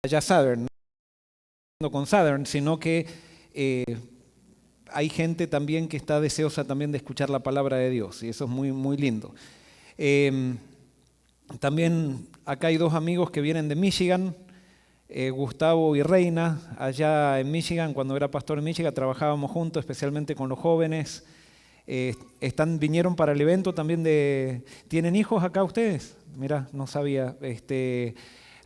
allá Southern, no con Southern, sino que hay gente también que está deseosa también de escuchar la palabra de Dios, y eso es muy, muy lindo. También acá hay dos amigos que vienen de Michigan, Gustavo y Reina. Allá en Michigan, cuando era pastor en Michigan, trabajábamos juntos, especialmente con los jóvenes. Vinieron para el evento también de... ¿Tienen hijos acá ustedes? Mirá, no sabía.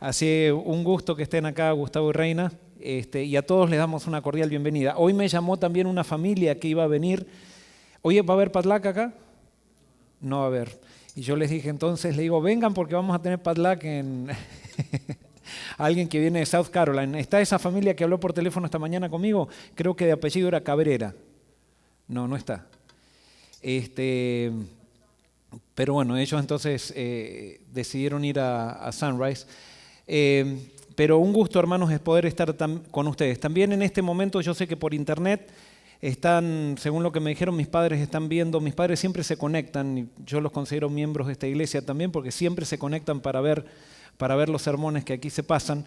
Así un gusto que estén acá Gustavo y Reina. Y a todos les damos una cordial bienvenida. Hoy me llamó también una familia que iba a venir. Oye, ¿va a haber padlac acá? No va a haber. Y yo les dije entonces, le digo, vengan porque vamos a tener padlac en... Alguien que viene de South Carolina. Está esa familia que habló por teléfono esta mañana conmigo, creo que de apellido era Cabrera. No, no está. Pero bueno, ellos entonces decidieron ir a Sunrise. Pero un gusto, hermanos, es poder estar con ustedes. También en este momento yo sé que por internet están, según lo que me dijeron, mis padres están viendo, mis padres siempre se conectan, y yo los considero miembros de esta iglesia también, porque siempre se conectan para ver los sermones que aquí se pasan.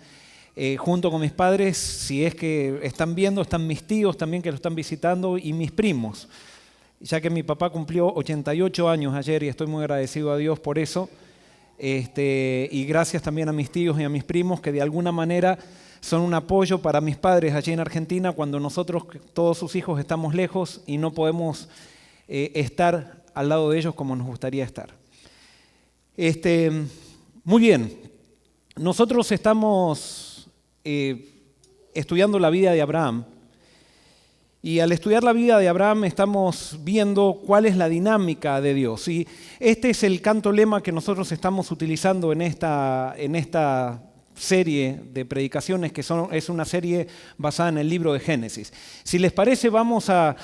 Junto con mis padres, si es que están viendo, están mis tíos también que lo están visitando y mis primos. Ya que mi papá cumplió 88 años ayer y estoy muy agradecido a Dios por eso. Y gracias también a mis tíos y a mis primos que de alguna manera son un apoyo para mis padres allí en Argentina cuando nosotros, todos sus hijos, estamos lejos y no podemos estar al lado de ellos como nos gustaría estar. Muy bien, nosotros estamos estudiando la vida de Abraham. Y al estudiar la vida de Abraham estamos viendo cuál es la dinámica de Dios. Y este es el canto lema que nosotros estamos utilizando en esta serie de predicaciones, que es una serie basada en el libro de Génesis. Si les parece, vamos a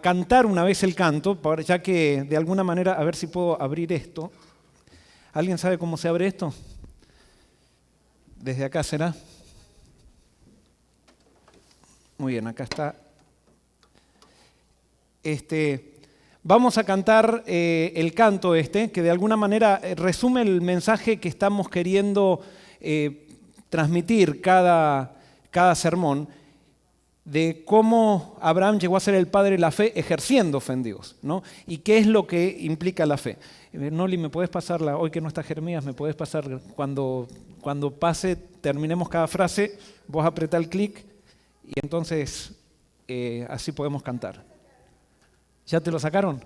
cantar una vez el canto, ya que de alguna manera, a ver si puedo abrir esto. ¿Alguien sabe cómo se abre esto? ¿Desde acá será? Muy bien, acá está. Vamos a cantar el canto que de alguna manera resume el mensaje que estamos queriendo transmitir cada sermón, de cómo Abraham llegó a ser el padre de la fe ejerciendo fe en Dios, ¿no? Y qué es lo que implica la fe. Noli, ¿me puedes pasarla? Hoy que no está Jeremías, ¿me puedes pasar cuando terminemos cada frase, vos apretá el clic y entonces así podemos cantar. ¿Ya te lo sacaron?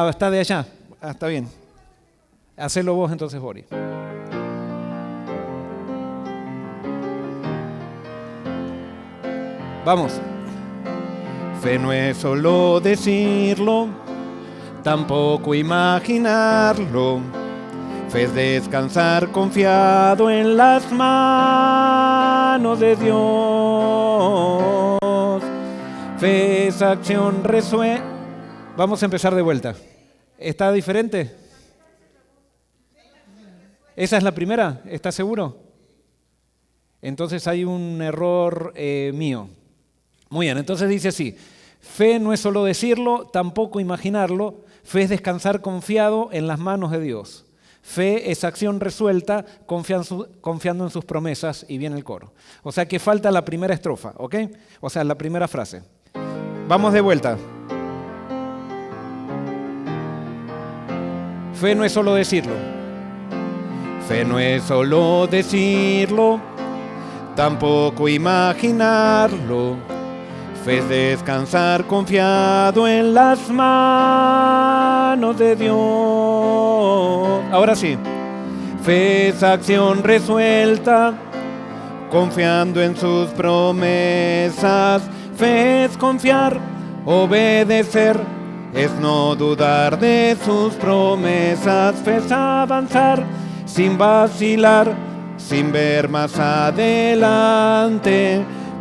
Está de allá. Está bien. Hacelo vos entonces, Boris. Vamos. Fe no es solo decirlo, tampoco imaginarlo. Fe es descansar confiado en las manos de Dios. Fe es acción resuelta. Vamos a empezar de vuelta. ¿Está diferente? ¿Esa es la primera? ¿Estás seguro? Entonces hay un error mío. Muy bien, entonces dice así. Fe no es solo decirlo, tampoco imaginarlo. Fe es descansar confiado en las manos de Dios. Fe es acción resuelta, confiando en sus promesas, y viene el coro. O sea que falta la primera estrofa, ¿ok? O sea, la primera frase. Vamos de vuelta. Fe no es solo decirlo. Fe no es solo decirlo, tampoco imaginarlo. Fe es descansar confiado en las manos de Dios. Ahora sí. Fe es acción resuelta, confiando en sus promesas. Fe es confiar, obedecer, es no dudar de sus promesas. Fe es avanzar sin vacilar, sin ver más adelante,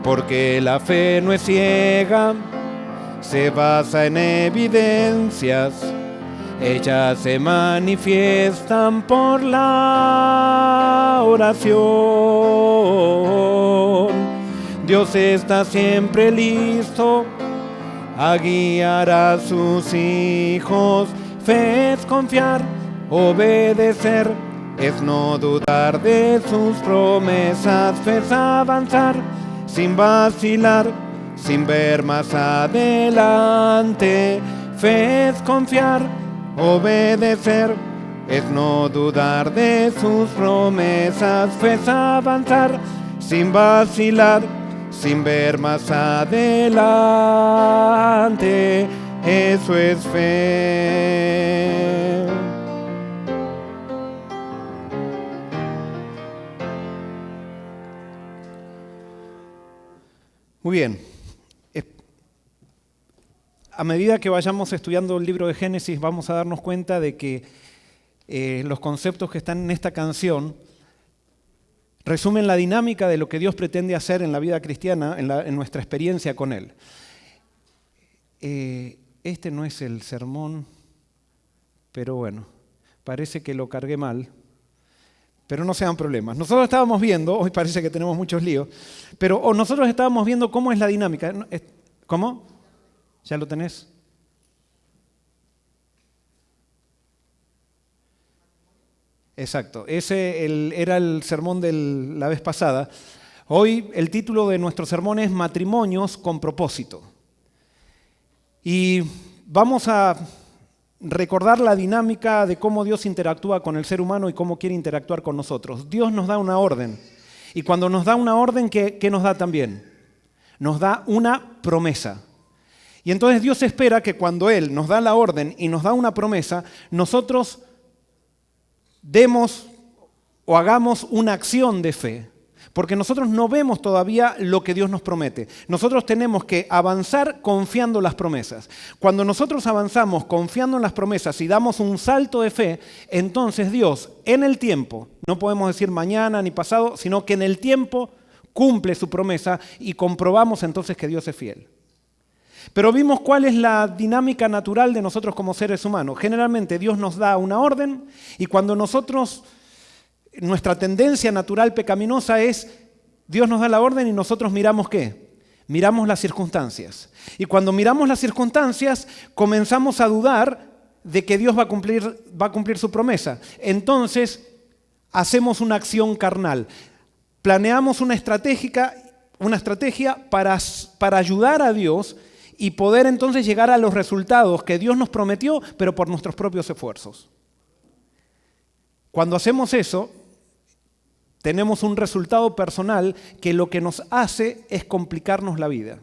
porque la fe no es ciega, se basa en evidencias. Ellas se manifiestan por la oración. Dios está siempre listo a guiar a sus hijos. Fe es confiar, obedecer, es no dudar de sus promesas, fe es avanzar sin vacilar, sin ver más adelante. Fe es confiar, obedecer, es no dudar de sus promesas. Fe es avanzar sin vacilar, sin ver más adelante. Eso es fe. Muy bien. A medida que vayamos estudiando el libro de Génesis, vamos a darnos cuenta de que los conceptos que están en esta canción resumen la dinámica de lo que Dios pretende hacer en la vida cristiana, en nuestra experiencia con Él. Este no es el sermón, pero bueno, parece que lo cargué mal. Pero no sean problemas. Nosotros estábamos viendo, hoy parece que tenemos muchos líos, pero nosotros estábamos viendo cómo es la dinámica. ¿Cómo? ¿Ya lo tenés? Exacto, ese era el sermón de la vez pasada. Hoy el título de nuestro sermón es Matrimonios con propósito. Y vamos a recordar la dinámica de cómo Dios interactúa con el ser humano y cómo quiere interactuar con nosotros. Dios nos da una orden. Y cuando nos da una orden, ¿qué nos da también? Nos da una promesa. Y entonces Dios espera que cuando Él nos da la orden y nos da una promesa, nosotros demos o hagamos una acción de fe. Porque nosotros no vemos todavía lo que Dios nos promete. Nosotros tenemos que avanzar confiando en las promesas. Cuando nosotros avanzamos confiando en las promesas y damos un salto de fe, entonces Dios en el tiempo, no podemos decir mañana ni pasado, sino que en el tiempo cumple su promesa y comprobamos entonces que Dios es fiel. Pero vimos cuál es la dinámica natural de nosotros como seres humanos. Generalmente Dios nos da una orden y cuando nuestra tendencia natural pecaminosa es, Dios nos da la orden y nosotros miramos ¿qué? Miramos las circunstancias. Y cuando miramos las circunstancias, comenzamos a dudar de que Dios va a cumplir su promesa. Entonces, hacemos una acción carnal. Planeamos una estrategia para ayudar a Dios y poder entonces llegar a los resultados que Dios nos prometió, pero por nuestros propios esfuerzos. Cuando hacemos eso, tenemos un resultado personal que lo que nos hace es complicarnos la vida.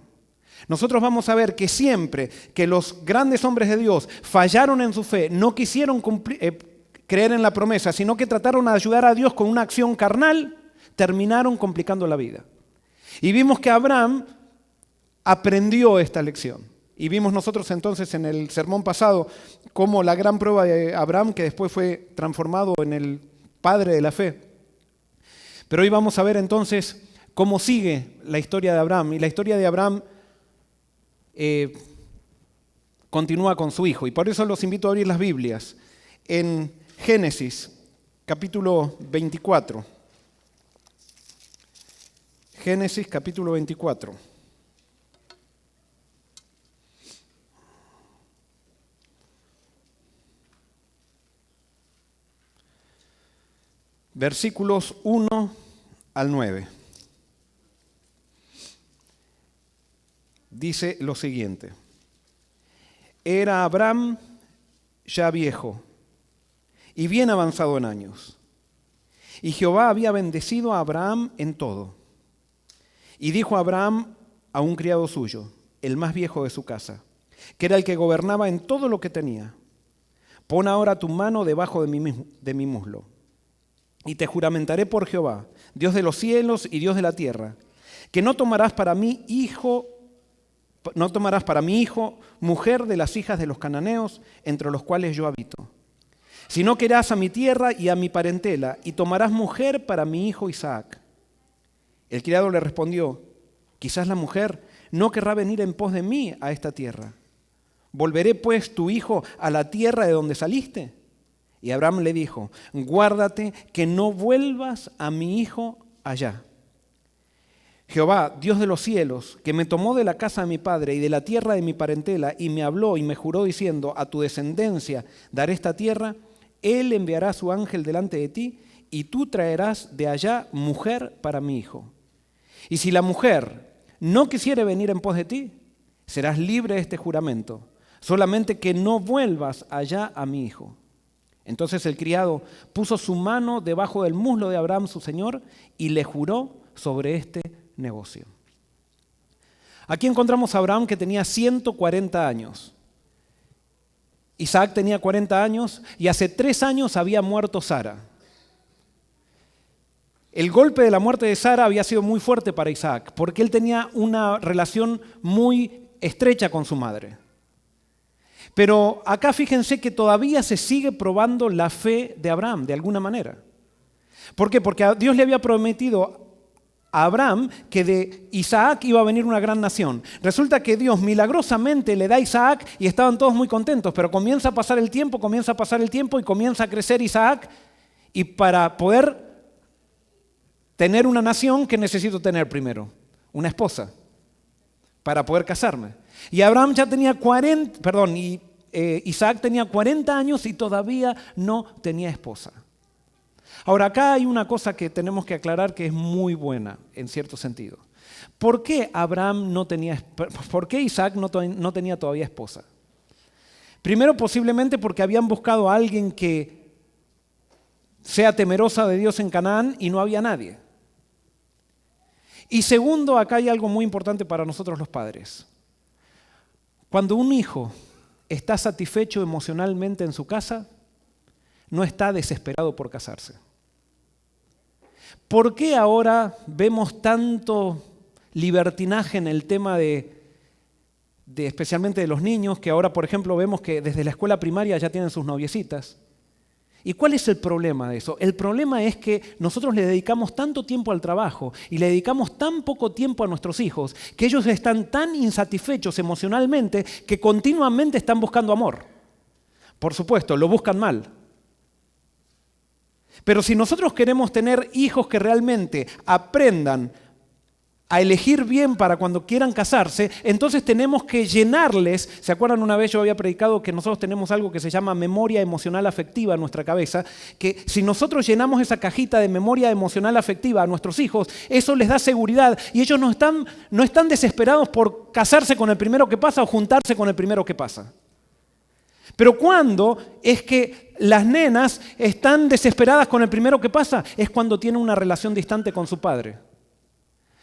Nosotros vamos a ver que siempre que los grandes hombres de Dios fallaron en su fe, no quisieron creer en la promesa, sino que trataron de ayudar a Dios con una acción carnal, terminaron complicando la vida. Y vimos que Abraham aprendió esta lección. Y vimos nosotros entonces en el sermón pasado cómo la gran prueba de Abraham, que después fue transformado en el padre de la fe. Pero hoy vamos a ver entonces cómo sigue la historia de Abraham. Y la historia de Abraham continúa con su hijo. Y por eso los invito a abrir las Biblias. En Génesis, capítulo 24. Génesis, capítulo 24. Versículos 1 al 9. Dice lo siguiente. Era Abraham ya viejo y bien avanzado en años. Y Jehová había bendecido a Abraham en todo. Y dijo Abraham a un criado suyo, el más viejo de su casa, que era el que gobernaba en todo lo que tenía. Pon ahora tu mano debajo de mi muslo. Y te juramentaré por Jehová, Dios de los cielos y Dios de la tierra, que no tomarás para mi hijo mujer de las hijas de los cananeos, entre los cuales yo habito, sino que irás a mi tierra y a mi parentela, y tomarás mujer para mi hijo Isaac. El criado le respondió, quizás la mujer no querrá venir en pos de mí a esta tierra. ¿Volveré pues tu hijo a la tierra de donde saliste? Y Abraham le dijo, guárdate que no vuelvas a mi hijo allá. Jehová, Dios de los cielos, que me tomó de la casa de mi padre y de la tierra de mi parentela, y me habló y me juró diciendo, a tu descendencia daré esta tierra, Él enviará su ángel delante de ti y tú traerás de allá mujer para mi hijo. Y si la mujer no quisiere venir en pos de ti, serás libre de este juramento, solamente que no vuelvas allá a mi hijo. Entonces el criado puso su mano debajo del muslo de Abraham, su señor, y le juró sobre este negocio. Aquí encontramos a Abraham que tenía 140 años. Isaac tenía 40 años y hace 3 años había muerto Sara. El golpe de la muerte de Sara había sido muy fuerte para Isaac porque él tenía una relación muy estrecha con su madre. Pero acá fíjense que todavía se sigue probando la fe de Abraham de alguna manera. ¿Por qué? Porque Dios le había prometido a Abraham que de Isaac iba a venir una gran nación. Resulta que Dios milagrosamente le da a Isaac y estaban todos muy contentos, pero comienza a pasar el tiempo y comienza a crecer Isaac, y para poder tener una nación, ¿qué necesito tener primero? Una esposa, para poder casarme. Y Abraham ya tenía Isaac tenía 40 años y todavía no tenía esposa. Ahora, acá hay una cosa que tenemos que aclarar que es muy buena, en cierto sentido. ¿Por qué Isaac no tenía todavía esposa? Primero, posiblemente porque habían buscado a alguien que sea temerosa de Dios en Canaán y no había nadie. Y segundo, acá hay algo muy importante para nosotros los padres. Cuando un hijo está satisfecho emocionalmente en su casa, no está desesperado por casarse. ¿Por qué ahora vemos tanto libertinaje en el tema especialmente de los niños, que ahora, por ejemplo, vemos que desde la escuela primaria ya tienen sus noviecitas? ¿Y cuál es el problema de eso? El problema es que nosotros le dedicamos tanto tiempo al trabajo y le dedicamos tan poco tiempo a nuestros hijos que ellos están tan insatisfechos emocionalmente que continuamente están buscando amor. Por supuesto, lo buscan mal. Pero si nosotros queremos tener hijos que realmente aprendan a elegir bien para cuando quieran casarse, entonces tenemos que llenarles. ¿Se acuerdan? Una vez yo había predicado que nosotros tenemos algo que se llama memoria emocional afectiva en nuestra cabeza, que si nosotros llenamos esa cajita de memoria emocional afectiva a nuestros hijos, eso les da seguridad y ellos no están desesperados por casarse con el primero que pasa o juntarse con el primero que pasa. Pero ¿cuándo es que las nenas están desesperadas con el primero que pasa? Es cuando tienen una relación distante con su padre.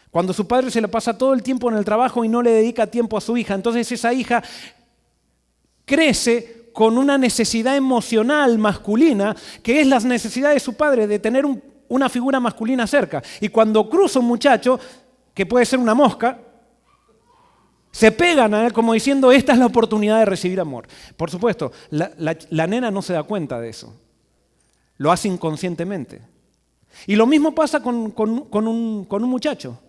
Cuando su padre se le pasa todo el tiempo en el trabajo y no le dedica tiempo a su hija. Entonces esa hija crece con una necesidad emocional masculina, que es la necesidad de su padre de tener una figura masculina cerca. Y cuando cruza un muchacho, que puede ser una mosca, se pegan a él como diciendo, esta es la oportunidad de recibir amor. Por supuesto, la nena no se da cuenta de eso. Lo hace inconscientemente. Y lo mismo pasa con un muchacho.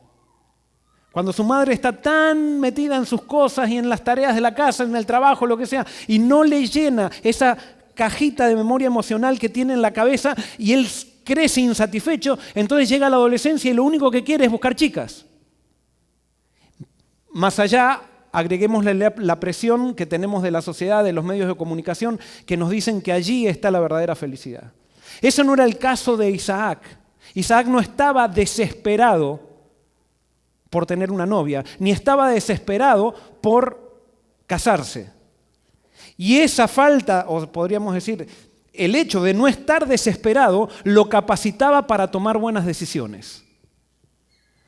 Cuando su madre está tan metida en sus cosas y en las tareas de la casa, en el trabajo, lo que sea, y no le llena esa cajita de memoria emocional que tiene en la cabeza y él crece insatisfecho, entonces llega a la adolescencia y lo único que quiere es buscar chicas. Más allá, agreguémosle la presión que tenemos de la sociedad, de los medios de comunicación, que nos dicen que allí está la verdadera felicidad. Eso no era el caso de Isaac. Isaac no estaba desesperado por tener una novia, ni estaba desesperado por casarse. Y esa falta, o podríamos decir, el hecho de no estar desesperado, lo capacitaba para tomar buenas decisiones.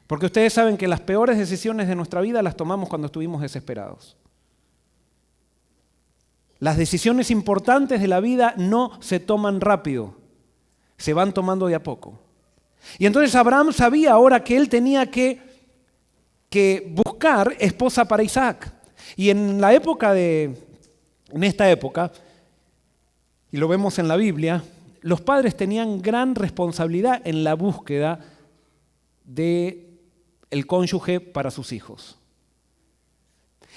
Porque ustedes saben que las peores decisiones de nuestra vida las tomamos cuando estuvimos desesperados. Las decisiones importantes de la vida no se toman rápido, se van tomando de a poco. Y entonces Abraham sabía ahora que él tenía que buscar esposa para Isaac. Y en esta época, y lo vemos en la Biblia, los padres tenían gran responsabilidad en la búsqueda del cónyuge para sus hijos.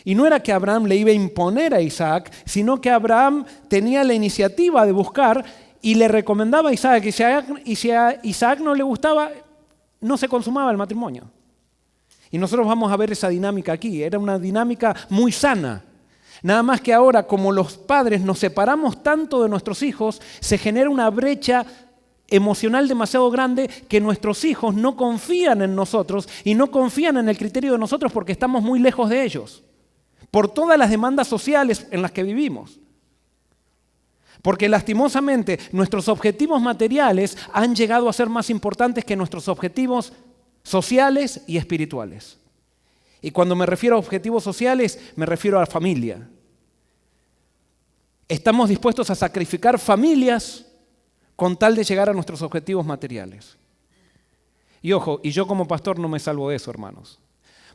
Y no era que Abraham le iba a imponer a Isaac, sino que Abraham tenía la iniciativa de buscar y le recomendaba a Isaac, y si a Isaac no le gustaba, no se consumaba el matrimonio. Y nosotros vamos a ver esa dinámica aquí. Era una dinámica muy sana. Nada más que ahora, como los padres nos separamos tanto de nuestros hijos, se genera una brecha emocional demasiado grande que nuestros hijos no confían en nosotros y no confían en el criterio de nosotros porque estamos muy lejos de ellos, por todas las demandas sociales en las que vivimos. Porque lastimosamente nuestros objetivos materiales han llegado a ser más importantes que nuestros objetivos sociales y espirituales. Y cuando me refiero a objetivos sociales, me refiero a la familia. Estamos dispuestos a sacrificar familias con tal de llegar a nuestros objetivos materiales. Y ojo, y yo como pastor no me salvo de eso, hermanos.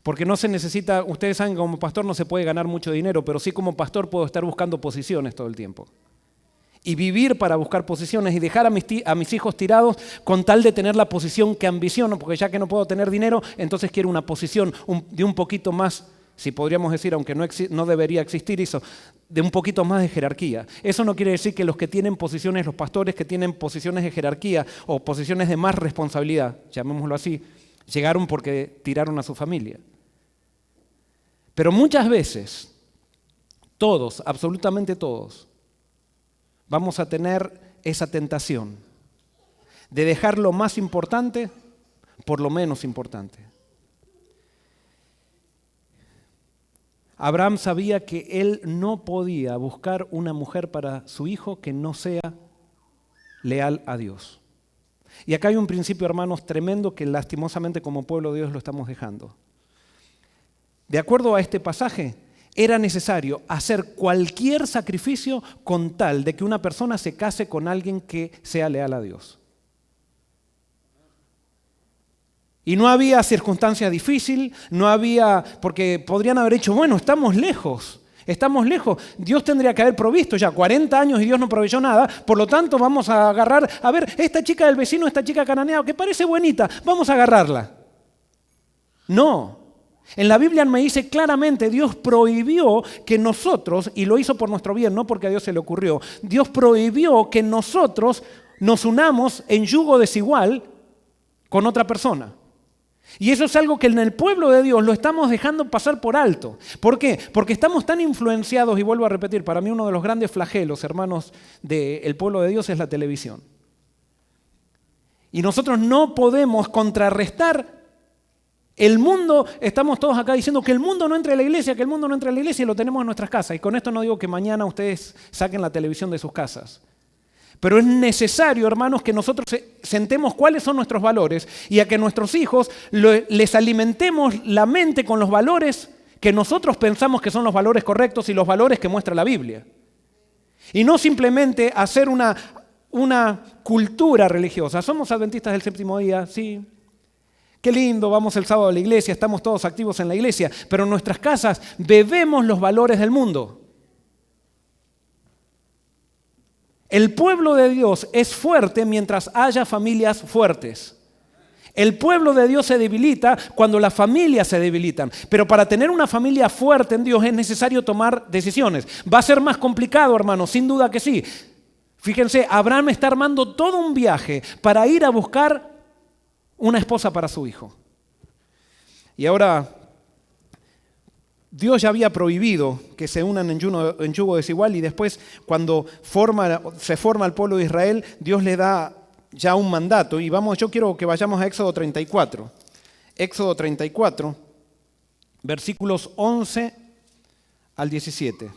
Porque no se necesita, ustedes saben que como pastor no se puede ganar mucho dinero, pero sí como pastor puedo estar buscando posiciones todo el tiempo. Y vivir para buscar posiciones y dejar a mis hijos tirados con tal de tener la posición que ambiciono, porque ya que no puedo tener dinero, entonces quiero una posición de un poquito más, si podríamos decir, aunque no debería existir eso, de un poquito más de jerarquía. Eso no quiere decir que los que tienen posiciones, los pastores que tienen posiciones de jerarquía o posiciones de más responsabilidad, llamémoslo así, llegaron porque tiraron a su familia. Pero muchas veces, todos, absolutamente todos, vamos a tener esa tentación de dejar lo más importante por lo menos importante. Abraham sabía que él no podía buscar una mujer para su hijo que no sea leal a Dios. Y acá hay un principio, hermanos, tremendo que lastimosamente como pueblo de Dios lo estamos dejando. De acuerdo a este pasaje, era necesario hacer cualquier sacrificio con tal de que una persona se case con alguien que sea leal a Dios. Y no había circunstancia difícil, no había, porque podrían haber dicho, bueno, estamos lejos, Dios tendría que haber provisto ya 40 años y Dios no proveyó nada, por lo tanto vamos a agarrar, a ver, esta chica del vecino, esta chica cananea, que parece bonita, vamos a agarrarla. No. En la Biblia me dice claramente, Dios prohibió que nosotros, y lo hizo por nuestro bien, no porque a Dios se le ocurrió, Dios prohibió que nosotros nos unamos en yugo desigual con otra persona. Y eso es algo que en el pueblo de Dios lo estamos dejando pasar por alto. ¿Por qué? Porque estamos tan influenciados, y vuelvo a repetir, para mí uno de los grandes flagelos, hermanos, del pueblo de Dios es la televisión. Y nosotros no podemos contrarrestar el mundo, estamos todos acá diciendo que el mundo no entre a la iglesia, que el mundo no entre a la iglesia y lo tenemos en nuestras casas. Y con esto no digo que mañana ustedes saquen la televisión de sus casas. Pero es necesario, hermanos, que nosotros sentemos cuáles son nuestros valores y a que nuestros hijos les alimentemos la mente con los valores que nosotros pensamos que son los valores correctos y los valores que muestra la Biblia. Y no simplemente hacer una cultura religiosa. Somos adventistas del séptimo día, sí. Qué lindo, vamos el sábado a la iglesia, estamos todos activos en la iglesia, pero en nuestras casas bebemos los valores del mundo. El pueblo de Dios es fuerte mientras haya familias fuertes. El pueblo de Dios se debilita cuando las familias se debilitan. Pero para tener una familia fuerte en Dios es necesario tomar decisiones. Va a ser más complicado, hermanos, sin duda que sí. Fíjense, Abraham está armando todo un viaje para ir a buscar una esposa para su hijo. Y ahora, Dios ya había prohibido que se unan en yugo desigual y después cuando se forma el pueblo de Israel, Dios le da ya un mandato. Y yo quiero que vayamos a Éxodo 34. Éxodo 34, versículos 11 al 17.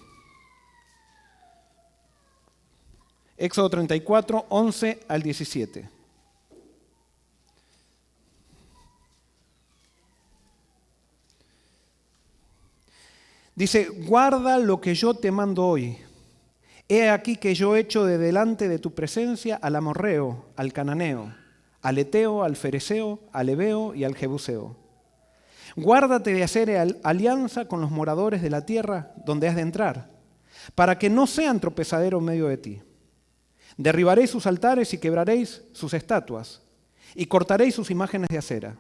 Éxodo 34, 11 al 17. Dice, guarda lo que yo te mando hoy. He aquí que yo echo de delante de tu presencia al amorreo, al cananeo, al eteo, al fereceo, al heveo y al jebuseo. Guárdate de hacer alianza con los moradores de la tierra donde has de entrar, para que no sean tropezadero en medio de ti. Derribaréis sus altares y quebraréis sus estatuas, y cortaréis sus imágenes de acera.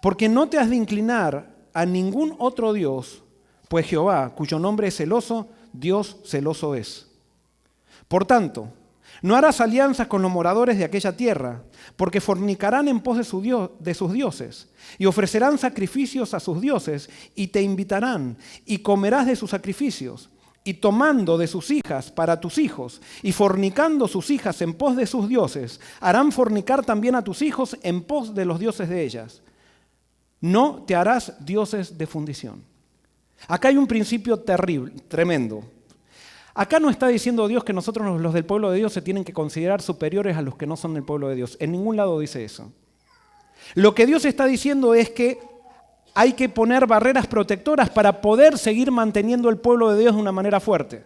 Porque no te has de inclinar a ningún otro Dios, pues Jehová, cuyo nombre es celoso, Dios celoso es. Por tanto, No harás alianzas con los moradores de aquella tierra, porque fornicarán en pos de sus dioses, y ofrecerán sacrificios a sus dioses, y te invitarán, y comerás de sus sacrificios, y tomando de sus hijas para tus hijos, y fornicando sus hijas en pos de sus dioses, harán fornicar también a tus hijos en pos de los dioses de ellas. No te harás dioses de fundición. Acá hay un principio terrible, tremendo. Acá no está diciendo Dios que nosotros los del pueblo de Dios se tienen que considerar superiores a los que no son del pueblo de Dios. En ningún lado dice eso. Lo que Dios está diciendo es que hay que poner barreras protectoras para poder seguir manteniendo el pueblo de Dios de una manera fuerte.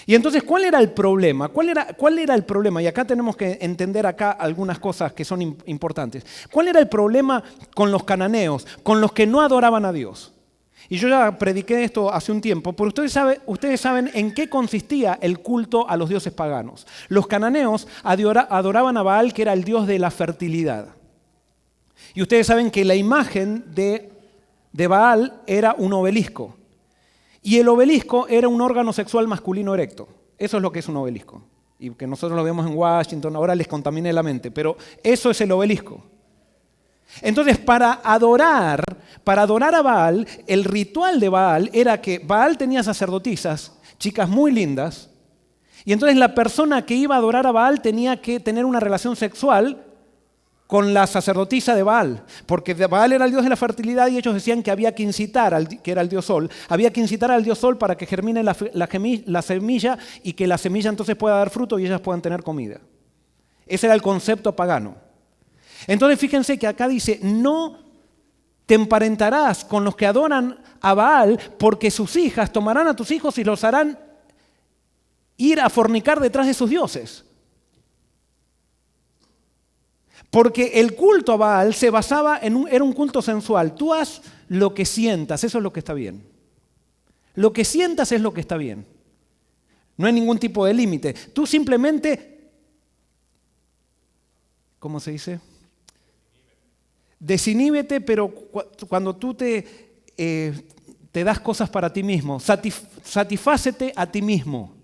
Y entonces, ¿cuál era el problema? ¿Cuál era el problema? Y acá tenemos que entender acá algunas cosas que son importantes. ¿Cuál era el problema con los cananeos, con los que no adoraban a Dios? Y yo ya prediqué esto hace un tiempo, pero ustedes saben en qué consistía el culto a los dioses paganos. Los cananeos adoraban a Baal, que era el dios de la fertilidad. Y ustedes saben que la imagen de Baal era un obelisco. Y el obelisco era un órgano sexual masculino erecto. Eso es lo que es un obelisco. Y que nosotros lo vemos en Washington, ahora les contaminé la mente, pero eso es el obelisco. Entonces, para adorar a Baal, el ritual de Baal era que Baal tenía sacerdotisas, chicas muy lindas, y entonces la persona que iba a adorar a Baal tenía que tener una relación sexual con la sacerdotisa de Baal, porque Baal era el dios de la fertilidad y ellos decían que había que incitar, que era el dios Sol, había que incitar al dios Sol para que germine la semilla y que la semilla entonces pueda dar fruto y ellas puedan tener comida. Ese era el concepto pagano. Entonces fíjense que acá dice, no te emparentarás con los que adoran a Baal, porque sus hijas tomarán a tus hijos y los harán ir a fornicar detrás de sus dioses. Porque el culto a Baal se basaba era un culto sensual. Tú haz lo que sientas, eso es lo que está bien. Lo que sientas es lo que está bien. No hay ningún tipo de límite. Tú simplemente, ¿cómo se dice? Desiníbete, pero cuando tú te das cosas para ti mismo, satisfácete a ti mismo.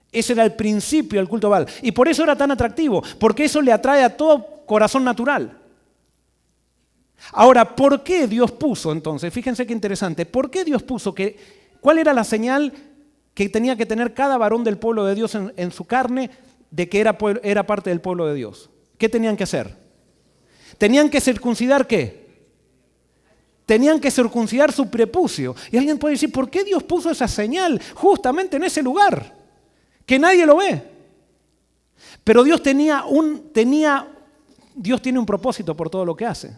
Ese era el principio del culto a Baal. Y por eso era tan atractivo, porque eso le atrae a todo corazón natural. Ahora, ¿por qué Dios puso entonces? Fíjense qué interesante. ¿Por qué Dios puso cuál era la señal que tenía que tener cada varón del pueblo de Dios en su carne de que era parte del pueblo de Dios? ¿Qué tenían que hacer? ¿Tenían que circuncidar qué? Tenían que circuncidar su prepucio. Y alguien puede decir, ¿por qué Dios puso esa señal justamente en ese lugar? Que nadie lo ve. Pero Dios Dios tiene un propósito por todo lo que hace.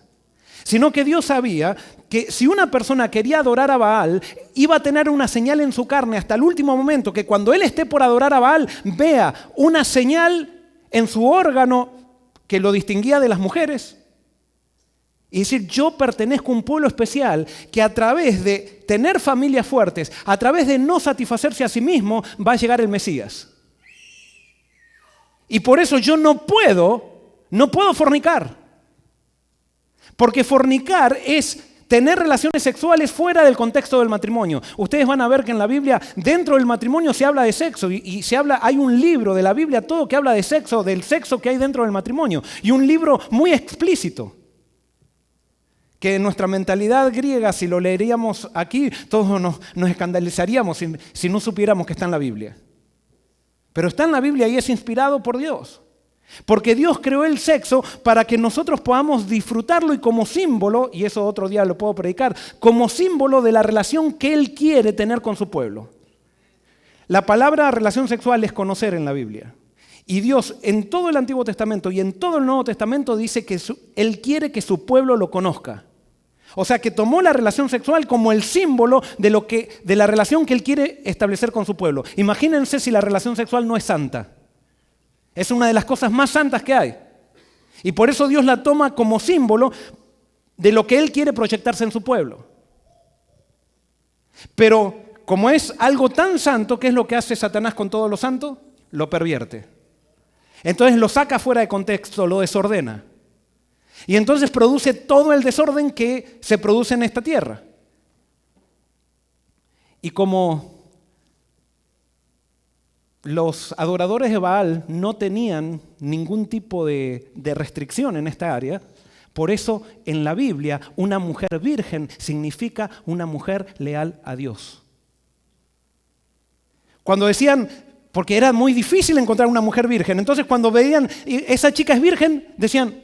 Sino que Dios sabía que si una persona quería adorar a Baal, iba a tener una señal en su carne hasta el último momento, que cuando él esté por adorar a Baal, vea una señal en su órgano que lo distinguía de las mujeres. Y decir, yo pertenezco a un pueblo especial que a través de tener familias fuertes, a través de no satisfacerse a sí mismo, va a llegar el Mesías. Y por eso yo no puedo fornicar. Porque fornicar es tener relaciones sexuales fuera del contexto del matrimonio. Ustedes van a ver que en la Biblia, dentro del matrimonio se habla de sexo y hay un libro de la Biblia todo que habla de sexo, del sexo que hay dentro del matrimonio. Y un libro muy explícito. Que en nuestra mentalidad griega, si lo leeríamos aquí, todos nos escandalizaríamos si no supiéramos que está en la Biblia. Pero está en la Biblia y es inspirado por Dios. Porque Dios creó el sexo para que nosotros podamos disfrutarlo y como símbolo, y eso otro día lo puedo predicar, como símbolo de la relación que Él quiere tener con su pueblo. La palabra relación sexual es conocer en la Biblia. Y Dios en todo el Antiguo Testamento y en todo el Nuevo Testamento dice que Él quiere que su pueblo lo conozca. O sea que tomó la relación sexual como el símbolo de la relación que Él quiere establecer con su pueblo. Imagínense si la relación sexual no es santa. Es una de las cosas más santas que hay. Y por eso Dios la toma como símbolo de lo que Él quiere proyectarse en su pueblo. Pero como es algo tan santo, ¿qué es lo que hace Satanás con todo lo santo? Lo pervierte. Entonces lo saca fuera de contexto, lo desordena. Y entonces produce todo el desorden que se produce en esta tierra. Y como los adoradores de Baal no tenían ningún tipo de restricción en esta área. Por eso en la Biblia una mujer virgen significa una mujer leal a Dios. Cuando decían, porque era muy difícil encontrar una mujer virgen, entonces cuando veían, esa chica es virgen, decían,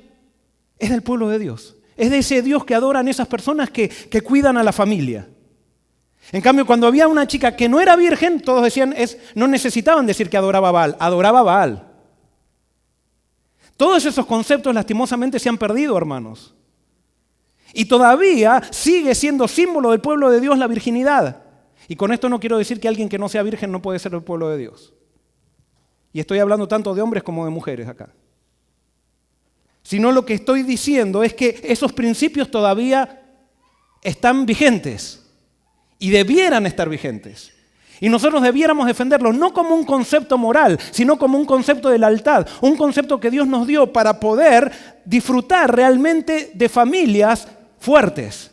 es del pueblo de Dios. Es de ese Dios que adoran esas personas que cuidan a la familia. En cambio, cuando había una chica que no era virgen, todos decían, no necesitaban decir que adoraba a Baal, adoraba a Baal. Todos esos conceptos lastimosamente se han perdido, hermanos. Y todavía sigue siendo símbolo del pueblo de Dios la virginidad. Y con esto no quiero decir que alguien que no sea virgen no puede ser del pueblo de Dios. Y estoy hablando tanto de hombres como de mujeres acá. Sino lo que estoy diciendo es que esos principios todavía están vigentes. Y debieran estar vigentes. Y nosotros debiéramos defenderlos no como un concepto moral, sino como un concepto de lealtad, un concepto que Dios nos dio para poder disfrutar realmente de familias fuertes.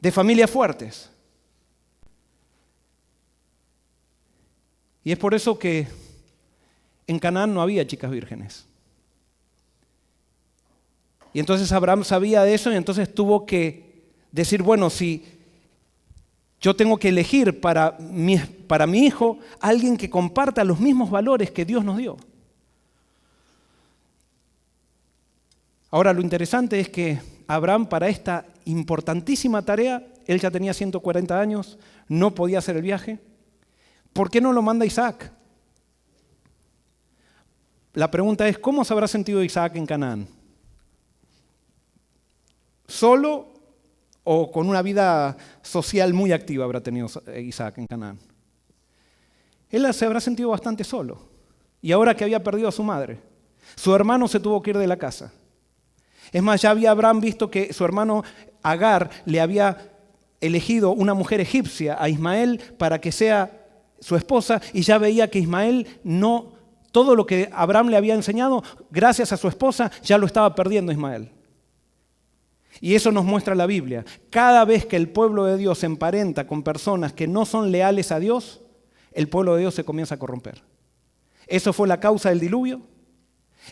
De familias fuertes. Y es por eso que en Canaán no había chicas vírgenes. Y entonces Abraham sabía de eso y entonces tuvo que decir, bueno, si yo tengo que elegir para mi hijo alguien que comparta los mismos valores que Dios nos dio. Ahora, lo interesante es que Abraham, para esta importantísima tarea, él ya tenía 140 años, no podía hacer el viaje. ¿Por qué no lo manda Isaac? La pregunta es, ¿cómo se habrá sentido Isaac en Canaán? ¿Solo o con una vida social muy activa habrá tenido Isaac en Canaán? Él se habrá sentido bastante solo. Y ahora que había perdido a su madre, su hermano se tuvo que ir de la casa. Es más, ya había Abraham visto que su hermano Agar le había elegido una mujer egipcia a Ismael para que sea su esposa, y ya veía que Ismael no, todo lo que Abraham le había enseñado, gracias a su esposa, ya lo estaba perdiendo Ismael. Y eso nos muestra la Biblia. Cada vez que el pueblo de Dios se emparenta con personas que no son leales a Dios, el pueblo de Dios se comienza a corromper. Eso fue la causa del diluvio.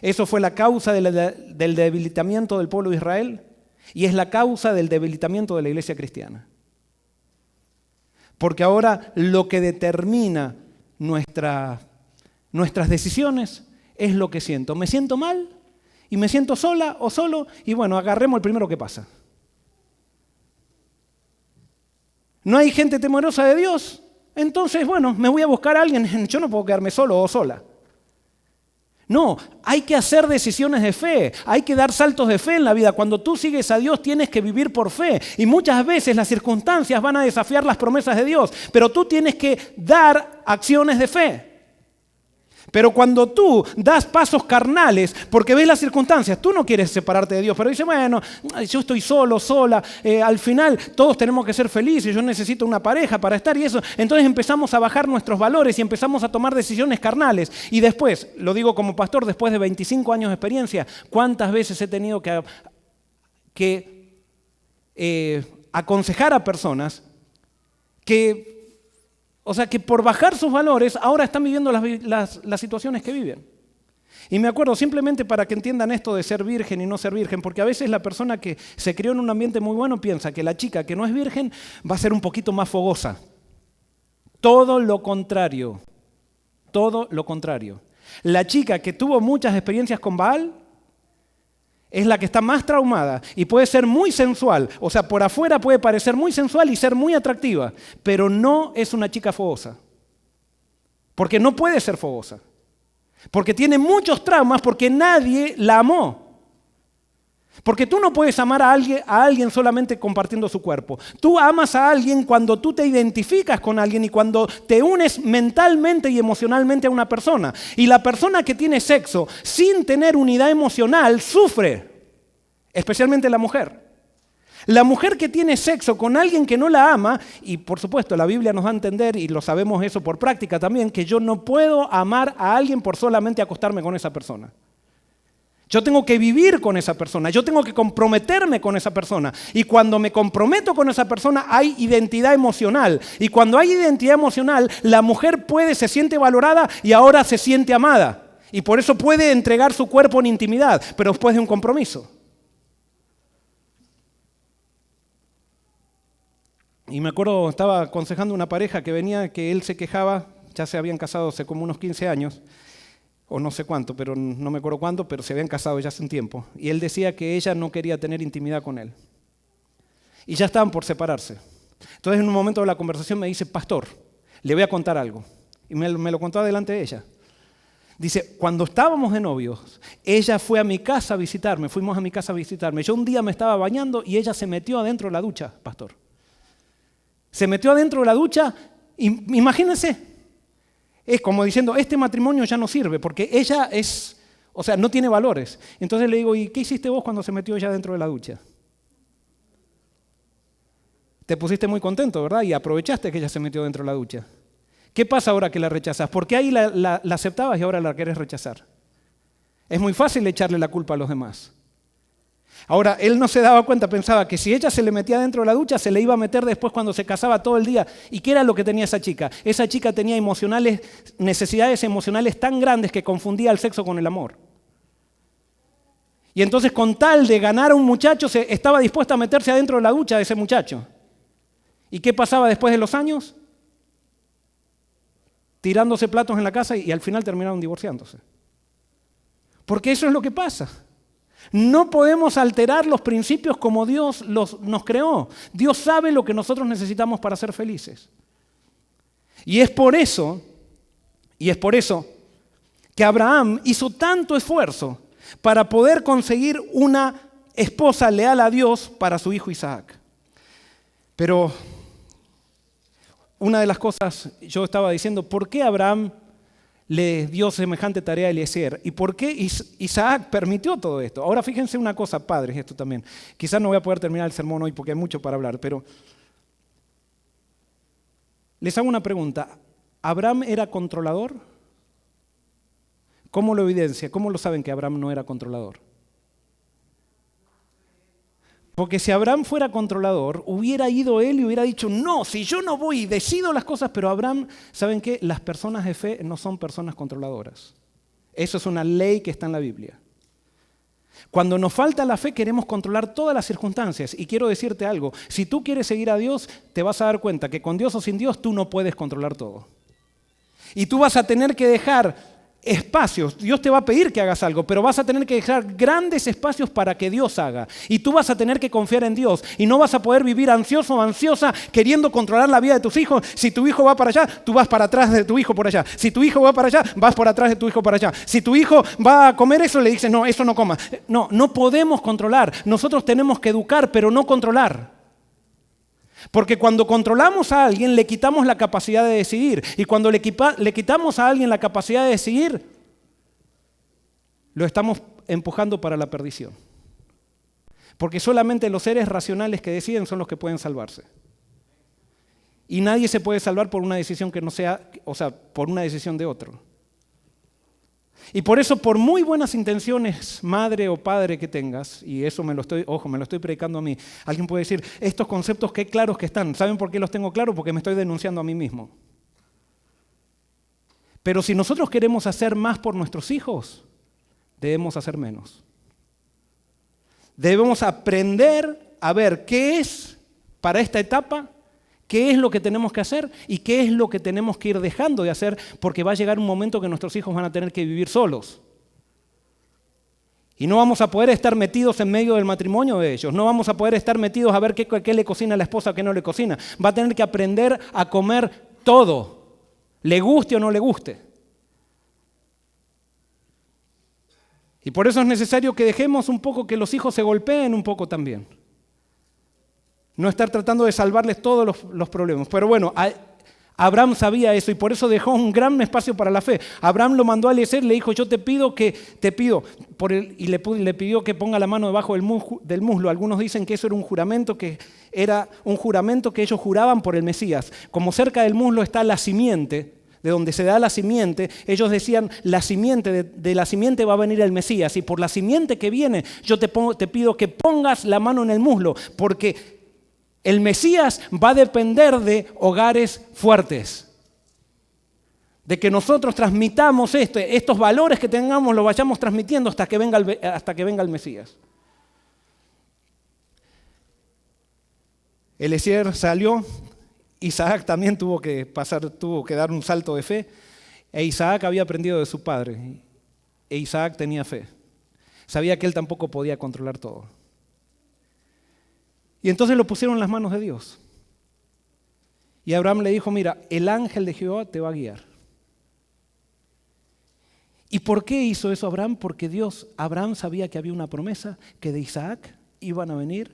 Eso fue la causa del debilitamiento del pueblo de Israel. Y es la causa del debilitamiento de la iglesia cristiana. Porque ahora lo que determina nuestras decisiones es lo que siento. ¿Me siento mal? Y me siento sola o solo, y bueno, agarremos el primero que pasa. ¿No hay gente temerosa de Dios? Entonces, bueno, me voy a buscar a alguien. Yo no puedo quedarme solo o sola. No, hay que hacer decisiones de fe, hay que dar saltos de fe en la vida. Cuando tú sigues a Dios tienes que vivir por fe. Y muchas veces las circunstancias van a desafiar las promesas de Dios, pero tú tienes que dar acciones de fe. Pero cuando tú das pasos carnales, porque ves las circunstancias, tú no quieres separarte de Dios, pero dices, bueno, yo estoy solo, sola, al final todos tenemos que ser felices, yo necesito una pareja para estar y eso. Entonces empezamos a bajar nuestros valores y empezamos a tomar decisiones carnales. Y después, lo digo como pastor, después de 25 años de experiencia, ¿cuántas veces he tenido que aconsejar a personas que por bajar sus valores ahora están viviendo las situaciones que viven? Y me acuerdo, simplemente para que entiendan esto de ser virgen y no ser virgen, porque a veces la persona que se crió en un ambiente muy bueno piensa que la chica que no es virgen va a ser un poquito más fogosa. Todo lo contrario, todo lo contrario. La chica que tuvo muchas experiencias con Baal es la que está más traumada y puede ser muy sensual. O sea, por afuera puede parecer muy sensual y ser muy atractiva, pero no es una chica fogosa. Porque no puede ser fogosa. Porque tiene muchos traumas porque nadie la amó. Porque tú no puedes amar a alguien solamente compartiendo su cuerpo. Tú amas a alguien cuando tú te identificas con alguien y cuando te unes mentalmente y emocionalmente a una persona. Y la persona que tiene sexo sin tener unidad emocional sufre, especialmente la mujer. La mujer que tiene sexo con alguien que no la ama, y por supuesto la Biblia nos da a entender, y lo sabemos eso por práctica también, que yo no puedo amar a alguien por solamente acostarme con esa persona. Yo tengo que vivir con esa persona, yo tengo que comprometerme con esa persona. Y cuando me comprometo con esa persona hay identidad emocional. Y cuando hay identidad emocional, la mujer se siente valorada y ahora se siente amada. Y por eso puede entregar su cuerpo en intimidad, pero después de un compromiso. Y me acuerdo, estaba aconsejando a una pareja que venía, que él se quejaba, ya se habían casado hace como unos 15 años, o no sé cuánto, pero no me acuerdo cuánto, pero se habían casado ya hace un tiempo. Y él decía que ella no quería tener intimidad con él. Y ya estaban por separarse. Entonces en un momento de la conversación me dice, pastor, le voy a contar algo. Y me lo contó delante de ella. Dice, cuando estábamos de novios, ella fue a mi casa a visitarme, fuimos a mi casa a visitarme. Yo un día me estaba bañando y ella se metió adentro de la ducha, pastor. Se metió adentro de la ducha y imagínense, es como diciendo, este matrimonio ya no sirve porque ella no tiene valores. Entonces le digo, ¿y qué hiciste vos cuando se metió ella dentro de la ducha? Te pusiste muy contento, ¿verdad? Y aprovechaste que ella se metió dentro de la ducha. ¿Qué pasa ahora que la rechazas? ¿Por qué ahí la aceptabas y ahora la querés rechazar? Es muy fácil echarle la culpa a los demás. Ahora, él no se daba cuenta, pensaba que si ella se le metía dentro de la ducha, se le iba a meter después cuando se casaba todo el día. ¿Y qué era lo que tenía esa chica? Esa chica tenía necesidades emocionales tan grandes que confundía el sexo con el amor. Y entonces con tal de ganar a un muchacho, estaba dispuesta a meterse adentro de la ducha de ese muchacho. ¿Y qué pasaba después de los años? Tirándose platos en la casa y al final terminaron divorciándose. Porque eso es lo que pasa. No podemos alterar los principios como Dios nos creó. Dios sabe lo que nosotros necesitamos para ser felices. Y es por eso que Abraham hizo tanto esfuerzo para poder conseguir una esposa leal a Dios para su hijo Isaac. Pero una de las cosas, yo estaba diciendo, ¿por qué Abraham le dio semejante tarea a Eliezer? ¿Y por qué Isaac permitió todo esto? Ahora fíjense una cosa, padres, esto también. Quizás no voy a poder terminar el sermón hoy porque hay mucho para hablar, pero les hago una pregunta. ¿Abraham era controlador? ¿Cómo lo evidencia? ¿Cómo lo saben que Abraham no era controlador? Porque si Abraham fuera controlador, hubiera ido él y hubiera dicho, no, si yo no voy y decido las cosas, pero Abraham, ¿saben qué? Las personas de fe no son personas controladoras. Eso es una ley que está en la Biblia. Cuando nos falta la fe, queremos controlar todas las circunstancias. Y quiero decirte algo, si tú quieres seguir a Dios, te vas a dar cuenta que con Dios o sin Dios, tú no puedes controlar todo. Y tú vas a tener que dejar espacios. Dios te va a pedir que hagas algo, pero vas a tener que dejar grandes espacios para que Dios haga. Y tú vas a tener que confiar en Dios. Y no vas a poder vivir ansioso o ansiosa queriendo controlar la vida de tus hijos. Si tu hijo va para allá, tú vas para atrás de tu hijo por allá. Si tu hijo va para allá, vas por atrás de tu hijo para allá. Si tu hijo va a comer eso, le dices, no, eso no comas. No, no podemos controlar. Nosotros tenemos que educar, pero no controlar. Porque cuando controlamos a alguien, le quitamos la capacidad de decidir. Y cuando le quitamos a alguien la capacidad de decidir, lo estamos empujando para la perdición. Porque solamente los seres racionales que deciden son los que pueden salvarse. Y nadie se puede salvar por una decisión que no sea, por una decisión de otro. Y por eso, por muy buenas intenciones, madre o padre que tengas, y eso me lo estoy predicando a mí, alguien puede decir, estos conceptos qué claros que están. ¿Saben por qué los tengo claros? Porque me estoy denunciando a mí mismo. Pero si nosotros queremos hacer más por nuestros hijos, debemos hacer menos. Debemos aprender a ver qué es para esta etapa, qué es lo que tenemos que hacer y qué es lo que tenemos que ir dejando de hacer, porque va a llegar un momento que nuestros hijos van a tener que vivir solos. Y no vamos a poder estar metidos en medio del matrimonio de ellos, no vamos a poder estar metidos a ver qué le cocina a la esposa, qué no le cocina. Va a tener que aprender a comer todo, le guste o no le guste. Y por eso es necesario que dejemos un poco que los hijos se golpeen un poco también. No estar tratando de salvarles todos los problemas. Pero bueno, Abraham sabía eso y por eso dejó un gran espacio para la fe. Abraham lo mandó a Eliezer, le dijo, yo te pido, y le pidió que ponga la mano debajo del muslo. Algunos dicen que eso era un juramento que ellos juraban por el Mesías. Como cerca del muslo está la simiente de donde se da la simiente, ellos decían, la simiente, de la simiente va a venir el Mesías, y por la simiente que viene, yo te pido que pongas la mano en el muslo, porque el Mesías va a depender de hogares fuertes. De que nosotros transmitamos estos valores que tengamos, los vayamos transmitiendo hasta que venga el Mesías. Eliezer salió, Isaac también tuvo que dar un salto de fe, e Isaac había aprendido de su padre, e Isaac tenía fe. Sabía que él tampoco podía controlar todo. Y entonces lo pusieron en las manos de Dios. Y Abraham le dijo, mira, el ángel de Jehová te va a guiar. ¿Y por qué hizo eso Abraham? Porque Abraham sabía que había una promesa, que de Isaac iba a venir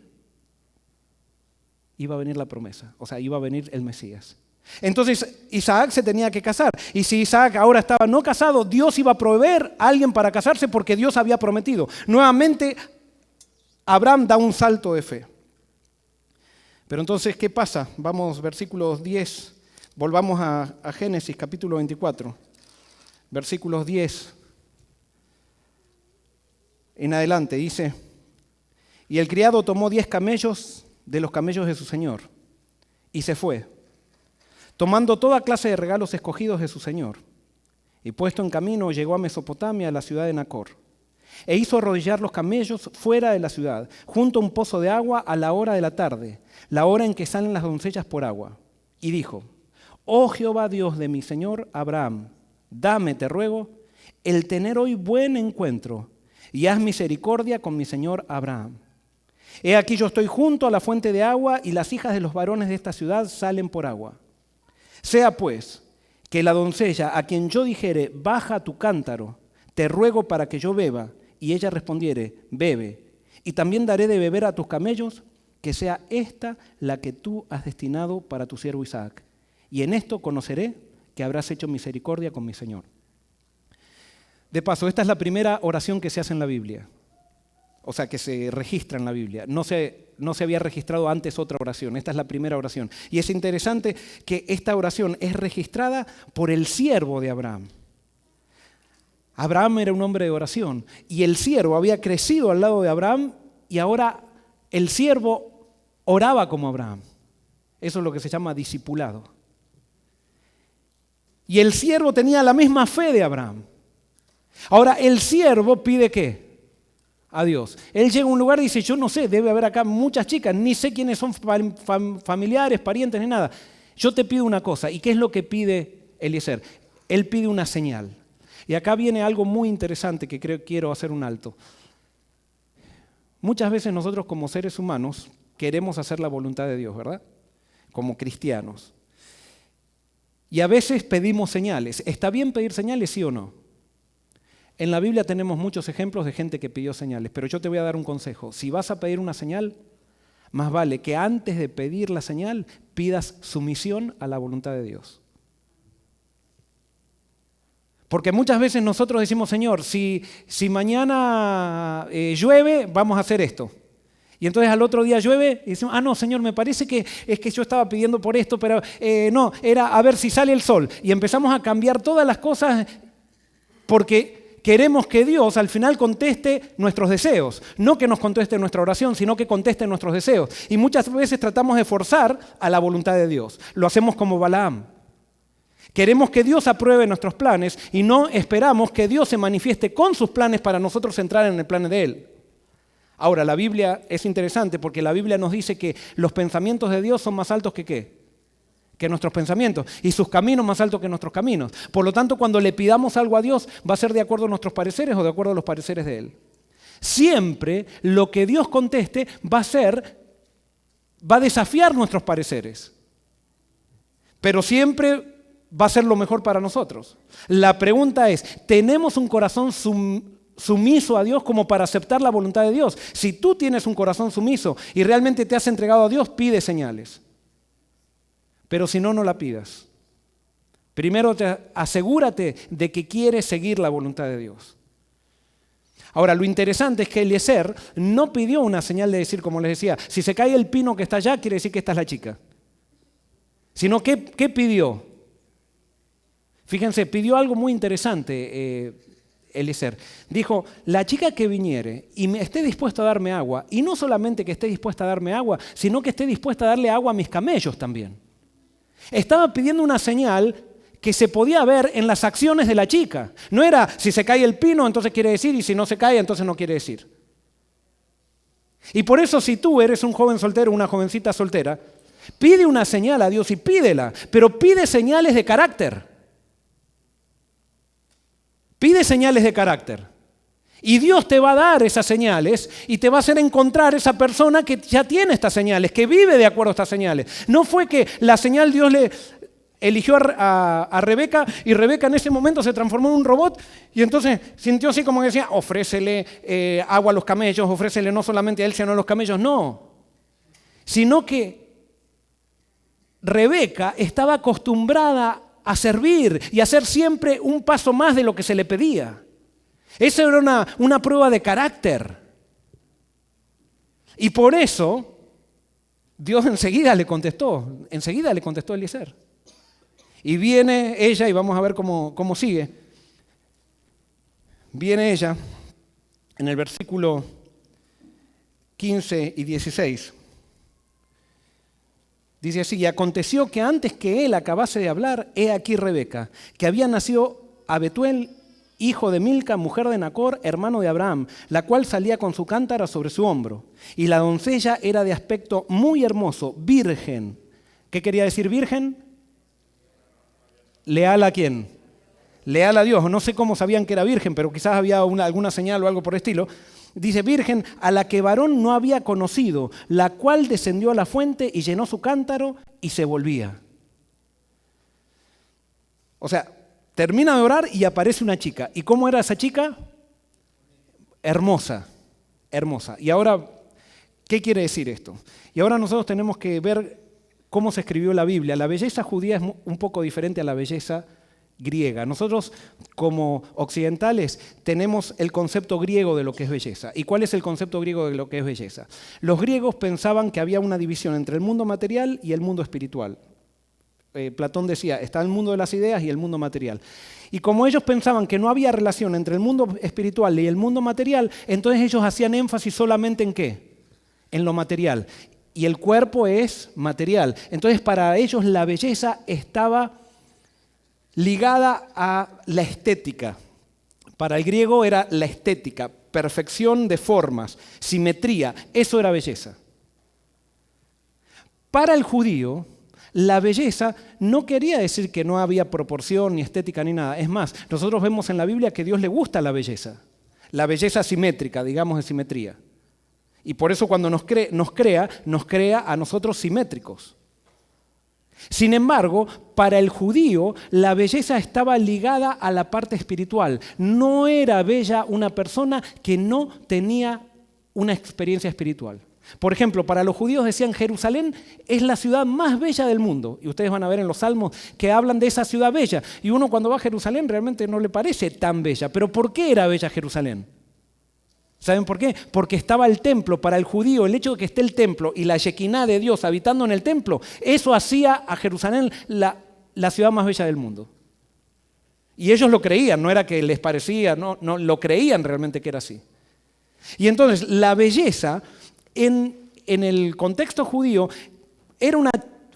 la promesa, o sea, iba a venir el Mesías. Entonces Isaac se tenía que casar, y si Isaac ahora estaba no casado, Dios iba a proveer a alguien para casarse porque Dios había prometido. Nuevamente Abraham da un salto de fe. Pero entonces, ¿qué pasa? Vamos, versículos 10, volvamos a Génesis capítulo 24, versículos 10 en adelante, dice, y el criado tomó 10 camellos de los camellos de su señor, y se fue, tomando toda clase de regalos escogidos de su señor, y puesto en camino llegó a Mesopotamia, a la ciudad de Nacor, e hizo arrodillar los camellos fuera de la ciudad, junto a un pozo de agua a la hora de la tarde, la hora en que salen las doncellas por agua. Y dijo, oh Jehová Dios de mi señor Abraham, dame, te ruego, el tener hoy buen encuentro, y haz misericordia con mi señor Abraham. He aquí yo estoy junto a la fuente de agua, y las hijas de los varones de esta ciudad salen por agua. Sea pues que la doncella a quien yo dijere, baja tu cántaro, te ruego para que yo beba, y ella respondiere, bebe, y también daré de beber a tus camellos, que sea esta la que tú has destinado para tu siervo Isaac. Y en esto conoceré que habrás hecho misericordia con mi Señor. De paso, esta es la primera oración que se hace en la Biblia, o sea, que se registra en la Biblia. No se había registrado antes otra oración, esta es la primera oración. Y es interesante que esta oración es registrada por el siervo de Abraham. Abraham era un hombre de oración, y el siervo había crecido al lado de Abraham, y ahora el siervo oraba como Abraham. Eso es lo que se llama discipulado. Y el siervo tenía la misma fe de Abraham. Ahora, el siervo pide ¿qué? A Dios. Él llega a un lugar y dice, yo no sé, debe haber acá muchas chicas, ni sé quiénes son familiares, parientes, ni nada. Yo te pido una cosa. ¿Y qué es lo que pide Eliezer? Él pide una señal. Y acá viene algo muy interesante que quiero hacer un alto. Muchas veces nosotros como seres humanos queremos hacer la voluntad de Dios, ¿verdad? Como cristianos. Y a veces pedimos señales. ¿Está bien pedir señales, sí o no? En la Biblia tenemos muchos ejemplos de gente que pidió señales, pero yo te voy a dar un consejo. Si vas a pedir una señal, más vale que antes de pedir la señal pidas sumisión a la voluntad de Dios. Porque muchas veces nosotros decimos, Señor, si mañana llueve, vamos a hacer esto. Y entonces al otro día llueve y decimos, no, Señor, me parece que es que yo estaba pidiendo por esto, pero no, era a ver si sale el sol. Y empezamos a cambiar todas las cosas porque queremos que Dios al final conteste nuestros deseos. No que nos conteste nuestra oración, sino que conteste nuestros deseos. Y muchas veces tratamos de forzar a la voluntad de Dios. Lo hacemos como Balaam. Queremos que Dios apruebe nuestros planes y no esperamos que Dios se manifieste con sus planes para nosotros entrar en el plan de Él. Ahora, la Biblia es interesante porque la Biblia nos dice que los pensamientos de Dios son más altos que ¿qué? Que nuestros pensamientos, y sus caminos más altos que nuestros caminos. Por lo tanto, cuando le pidamos algo a Dios, ¿va a ser de acuerdo a nuestros pareceres o de acuerdo a los pareceres de Él? Siempre lo que Dios conteste va a desafiar nuestros pareceres, pero siempre va a ser lo mejor para nosotros. La pregunta es, ¿tenemos un corazón sumiso a Dios como para aceptar la voluntad de Dios? Si tú tienes un corazón sumiso y realmente te has entregado a Dios, pide señales. Pero si no, no la pidas. Primero asegúrate de que quieres seguir la voluntad de Dios. Ahora, lo interesante es que Eliezer no pidió una señal de decir, como les decía, si se cae el pino que está allá, quiere decir que esta es la chica. Sino, ¿qué pidió? Fíjense, pidió algo muy interesante Eliezer. Dijo, la chica que viniere y me esté dispuesta a darme agua, y no solamente que esté dispuesta a darme agua, sino que esté dispuesta a darle agua a mis camellos también. Estaba pidiendo una señal que se podía ver en las acciones de la chica. No era, si se cae el pino, entonces quiere decir, y si no se cae, entonces no quiere decir. Y por eso, si tú eres un joven soltero, una jovencita soltera, pide una señal a Dios y pídela, pero pide señales de carácter. Pide señales de carácter. Y Dios te va a dar esas señales y te va a hacer encontrar esa persona que ya tiene estas señales, que vive de acuerdo a estas señales. No fue que la señal Dios le eligió a Rebeca y Rebeca en ese momento se transformó en un robot y entonces sintió así como que decía, ofrécele agua a los camellos, ofrécele no solamente a él sino a los camellos. No, sino que Rebeca estaba acostumbrada a servir y a hacer siempre un paso más de lo que se le pedía. Esa era una prueba de carácter. Y por eso Dios enseguida le contestó a Eliezer. Y viene ella, y vamos a ver cómo sigue. Viene ella en el versículo 15 y 16. Dice así, y aconteció que antes que él acabase de hablar, he aquí Rebeca, que había nacido a Betuel, hijo de Milca, mujer de Nacor, hermano de Abraham, la cual salía con su cántara sobre su hombro. Y la doncella era de aspecto muy hermoso, virgen. ¿Qué quería decir virgen? ¿Leal a quién? Leal a Dios. No sé cómo sabían que era virgen, pero quizás había alguna señal o algo por el estilo. Dice, virgen a la que varón no había conocido, la cual descendió a la fuente y llenó su cántaro y se volvía. O sea, termina de orar y aparece una chica. ¿Y cómo era esa chica? Hermosa, hermosa. Y ahora, ¿qué quiere decir esto? Y ahora nosotros tenemos que ver cómo se escribió la Biblia. La belleza judía es un poco diferente a la belleza griega. Nosotros, como occidentales, tenemos el concepto griego de lo que es belleza. ¿Y cuál es el concepto griego de lo que es belleza? Los griegos pensaban que había una división entre el mundo material y el mundo espiritual. Platón decía, está el mundo de las ideas y el mundo material. Y como ellos pensaban que no había relación entre el mundo espiritual y el mundo material, entonces ellos hacían énfasis solamente ¿en qué? En lo material. Y el cuerpo es material. Entonces para ellos la belleza estaba ligada a la estética. Para el griego era la estética, perfección de formas, simetría, eso era belleza. Para el judío, la belleza no quería decir que no había proporción, ni estética, ni nada. Es más, nosotros vemos en la Biblia que a Dios le gusta la belleza simétrica, digamos de simetría. Y por eso cuando nos crea a nosotros simétricos. Sin embargo, para el judío, la belleza estaba ligada a la parte espiritual. No era bella una persona que no tenía una experiencia espiritual. Por ejemplo, para los judíos decían Jerusalén es la ciudad más bella del mundo. Y ustedes van a ver en los salmos que hablan de esa ciudad bella. Y uno cuando va a Jerusalén realmente no le parece tan bella. ¿Pero por qué era bella Jerusalén? ¿Saben por qué? Porque estaba el templo. Para el judío, el hecho de que esté el templo y la Shekinah de Dios habitando en el templo, eso hacía a Jerusalén la ciudad más bella del mundo. Y ellos lo creían, no era que les parecía, no, lo creían realmente que era así. Y entonces la belleza en el contexto judío era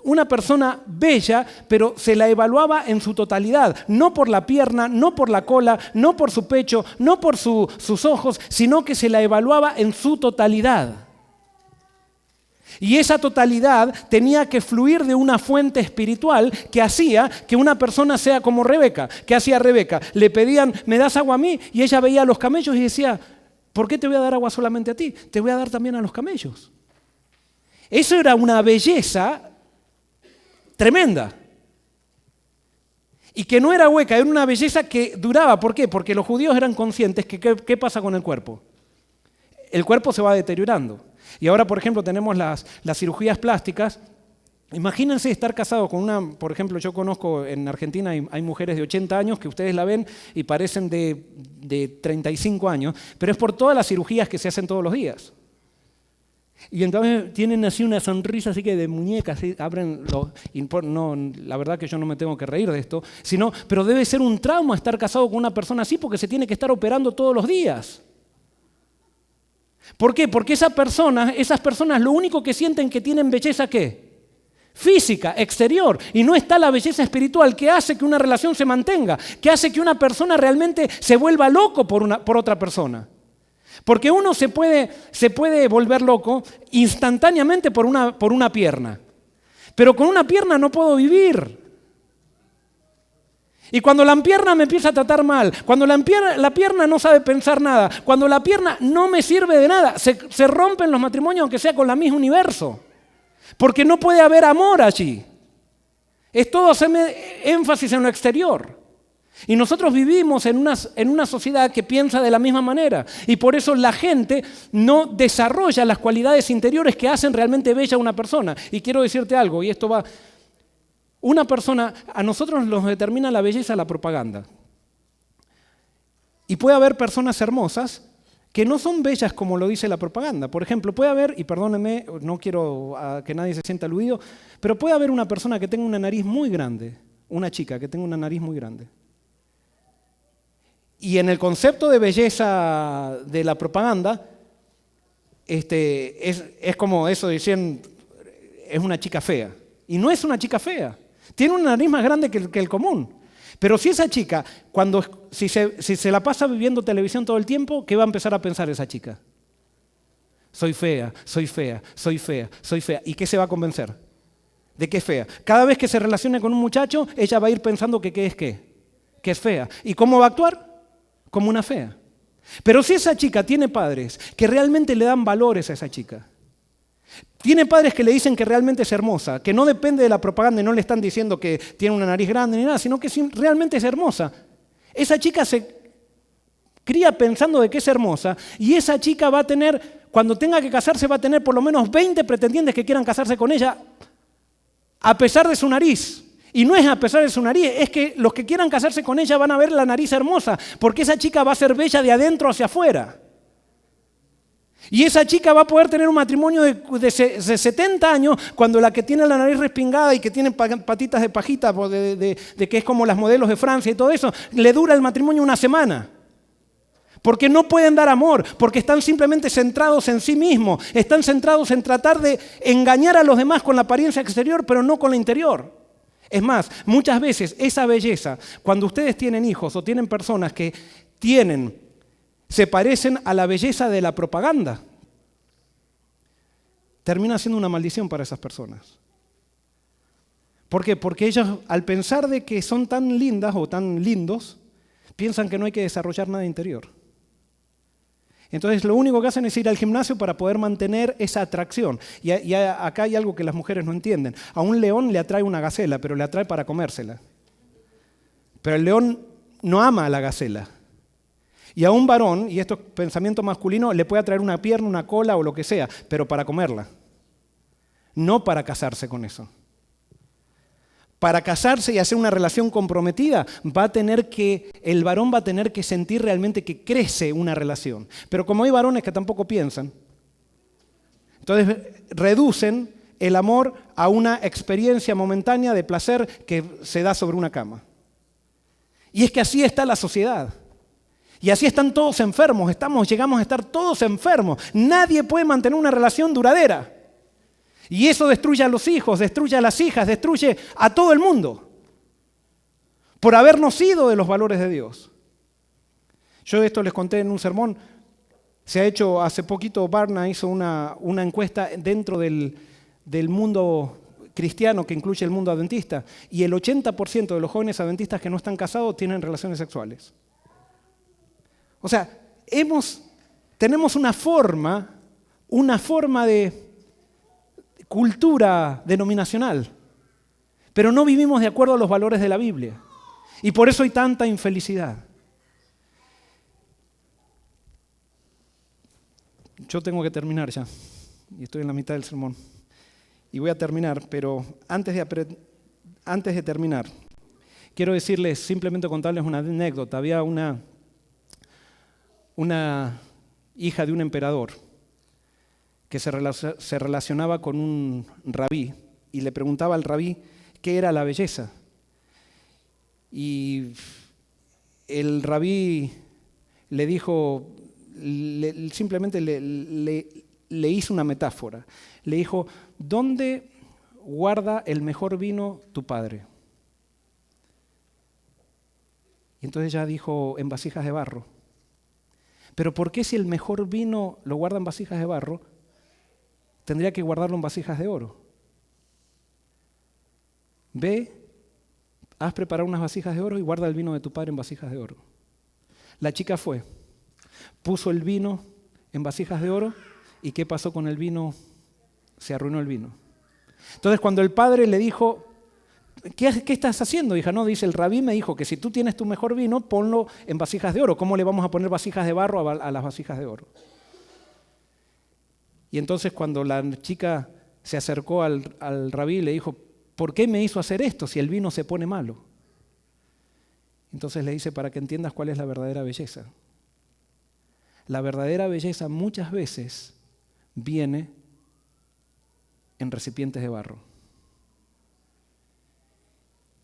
una persona bella, pero se la evaluaba en su totalidad, no por la pierna, no por la cola, no por su pecho, no por sus ojos, sino que se la evaluaba en su totalidad. Y esa totalidad tenía que fluir de una fuente espiritual que hacía que una persona sea como Rebeca. ¿Qué hacía Rebeca? Le pedían, ¿me das agua a mí? Y ella veía a los camellos y decía, ¿por qué te voy a dar agua solamente a ti? Te voy a dar también a los camellos. Eso era una belleza tremenda. Y que no era hueca, era una belleza que duraba. ¿Por qué? Porque los judíos eran conscientes que ¿qué pasa con el cuerpo? El cuerpo se va deteriorando. Y ahora, por ejemplo, tenemos las cirugías plásticas. Imagínense estar casado con una, por ejemplo, yo conozco en Argentina, hay mujeres de 80 años que ustedes la ven y parecen de 35 años, pero es por todas las cirugías que se hacen todos los días. Y entonces tienen así una sonrisa así que de muñeca, así abren los... No, la verdad que yo no me tengo que reír de esto, pero debe ser un trauma estar casado con una persona así porque se tiene que estar operando todos los días. ¿Por qué? Porque esas personas lo único que sienten que tienen belleza, ¿qué? Física, exterior, y no está la belleza espiritual que hace que una relación se mantenga, que hace que una persona realmente se vuelva loco por otra persona. Porque uno se puede volver loco instantáneamente por una pierna, pero con una pierna no puedo vivir. Y cuando la pierna me empieza a tratar mal, cuando la pierna no sabe pensar nada, cuando la pierna no me sirve de nada, se rompen los matrimonios aunque sea con la misma universo. Porque no puede haber amor allí. Es todo hacerme énfasis en lo exterior. Y nosotros vivimos en una sociedad que piensa de la misma manera. Y por eso la gente no desarrolla las cualidades interiores que hacen realmente bella a una persona. Y quiero decirte algo, y esto va... Una persona, a nosotros nos determina la belleza la propaganda. Y puede haber personas hermosas que no son bellas como lo dice la propaganda. Por ejemplo, puede haber, y perdónenme, no quiero que nadie se sienta aludido, pero puede haber una persona que tenga una nariz muy grande, una chica que tenga una nariz muy grande. Y en el concepto de belleza de la propaganda, es como eso dicen, es una chica fea. Y no es una chica fea. Tiene una nariz más grande que el común. Pero si esa chica, si se la pasa viendo televisión todo el tiempo, ¿qué va a empezar a pensar esa chica? Soy fea, soy fea, soy fea, soy fea. ¿Y qué se va a convencer? ¿De qué es fea? Cada vez que se relacione con un muchacho, ella va a ir pensando que ¿qué es qué? Que es fea. ¿Y cómo va a actuar? Como una fea. Pero si esa chica tiene padres que realmente le dan valores a esa chica, tiene padres que le dicen que realmente es hermosa, que no depende de la propaganda y no le están diciendo que tiene una nariz grande ni nada, sino que realmente es hermosa. Esa chica se cría pensando de que es hermosa y esa chica va a tener, cuando tenga que casarse, va a tener por lo menos 20 pretendientes que quieran casarse con ella a pesar de su nariz. Y no es a pesar de su nariz, es que los que quieran casarse con ella van a ver la nariz hermosa, porque esa chica va a ser bella de adentro hacia afuera. Y esa chica va a poder tener un matrimonio de 70 años cuando la que tiene la nariz respingada y que tiene patitas de pajita, de que es como las modelos de Francia y todo eso, le dura el matrimonio una semana. Porque no pueden dar amor, porque están simplemente centrados en sí mismos, están centrados en tratar de engañar a los demás con la apariencia exterior, pero no con la interior. Es más, muchas veces esa belleza, cuando ustedes tienen hijos o tienen personas que se parecen a la belleza de la propaganda, termina siendo una maldición para esas personas. ¿Por qué? Porque ellos, al pensar de que son tan lindas o tan lindos, piensan que no hay que desarrollar nada interior. Entonces lo único que hacen es ir al gimnasio para poder mantener esa atracción. Y acá hay algo que las mujeres no entienden. A un león le atrae una gacela, pero le atrae para comérsela. Pero el león no ama a la gacela. Y a un varón, y esto es pensamiento masculino, le puede atraer una pierna, una cola o lo que sea, pero para comerla. No para casarse con eso. Para casarse y hacer una relación comprometida, el varón va a tener que sentir realmente que crece una relación. Pero como hay varones que tampoco piensan, entonces reducen el amor a una experiencia momentánea de placer que se da sobre una cama. Y es que así está la sociedad. Y así están todos enfermos, llegamos a estar todos enfermos. Nadie puede mantener una relación duradera. Y eso destruye a los hijos, destruye a las hijas, destruye a todo el mundo. Por habernos ido de los valores de Dios. Yo esto les conté en un sermón. Se ha hecho, hace poquito Barna hizo una encuesta dentro del mundo cristiano que incluye el mundo adventista. Y el 80% de los jóvenes adventistas que no están casados tienen relaciones sexuales. O sea, tenemos una forma de cultura denominacional, pero no vivimos de acuerdo a los valores de la Biblia. Y por eso hay tanta infelicidad. Yo tengo que terminar ya, y estoy en la mitad del sermón. Y voy a terminar, pero antes de terminar, quiero decirles, simplemente contarles una anécdota. Había una hija de un emperador que se relacionaba con un rabí y le preguntaba al rabí qué era la belleza. Y el rabí le dijo, simplemente le hizo una metáfora. Le dijo, ¿dónde guarda el mejor vino tu padre? Y entonces ella dijo, en vasijas de barro. Pero ¿por qué si el mejor vino lo guarda en vasijas de barro, tendría que guardarlo en vasijas de oro? Ve, haz preparar unas vasijas de oro y guarda el vino de tu padre en vasijas de oro. La chica fue, puso el vino en vasijas de oro y ¿qué pasó con el vino? Se arruinó el vino. Entonces cuando el padre le dijo, ¿qué estás haciendo, hija? No, dice, el rabí me dijo que si tú tienes tu mejor vino, ponlo en vasijas de oro. ¿Cómo le vamos a poner vasijas de barro a las vasijas de oro? Y entonces cuando la chica se acercó al rabí, le dijo, ¿por qué me hizo hacer esto si el vino se pone malo? Entonces le dice, para que entiendas cuál es la verdadera belleza. La verdadera belleza muchas veces viene en recipientes de barro.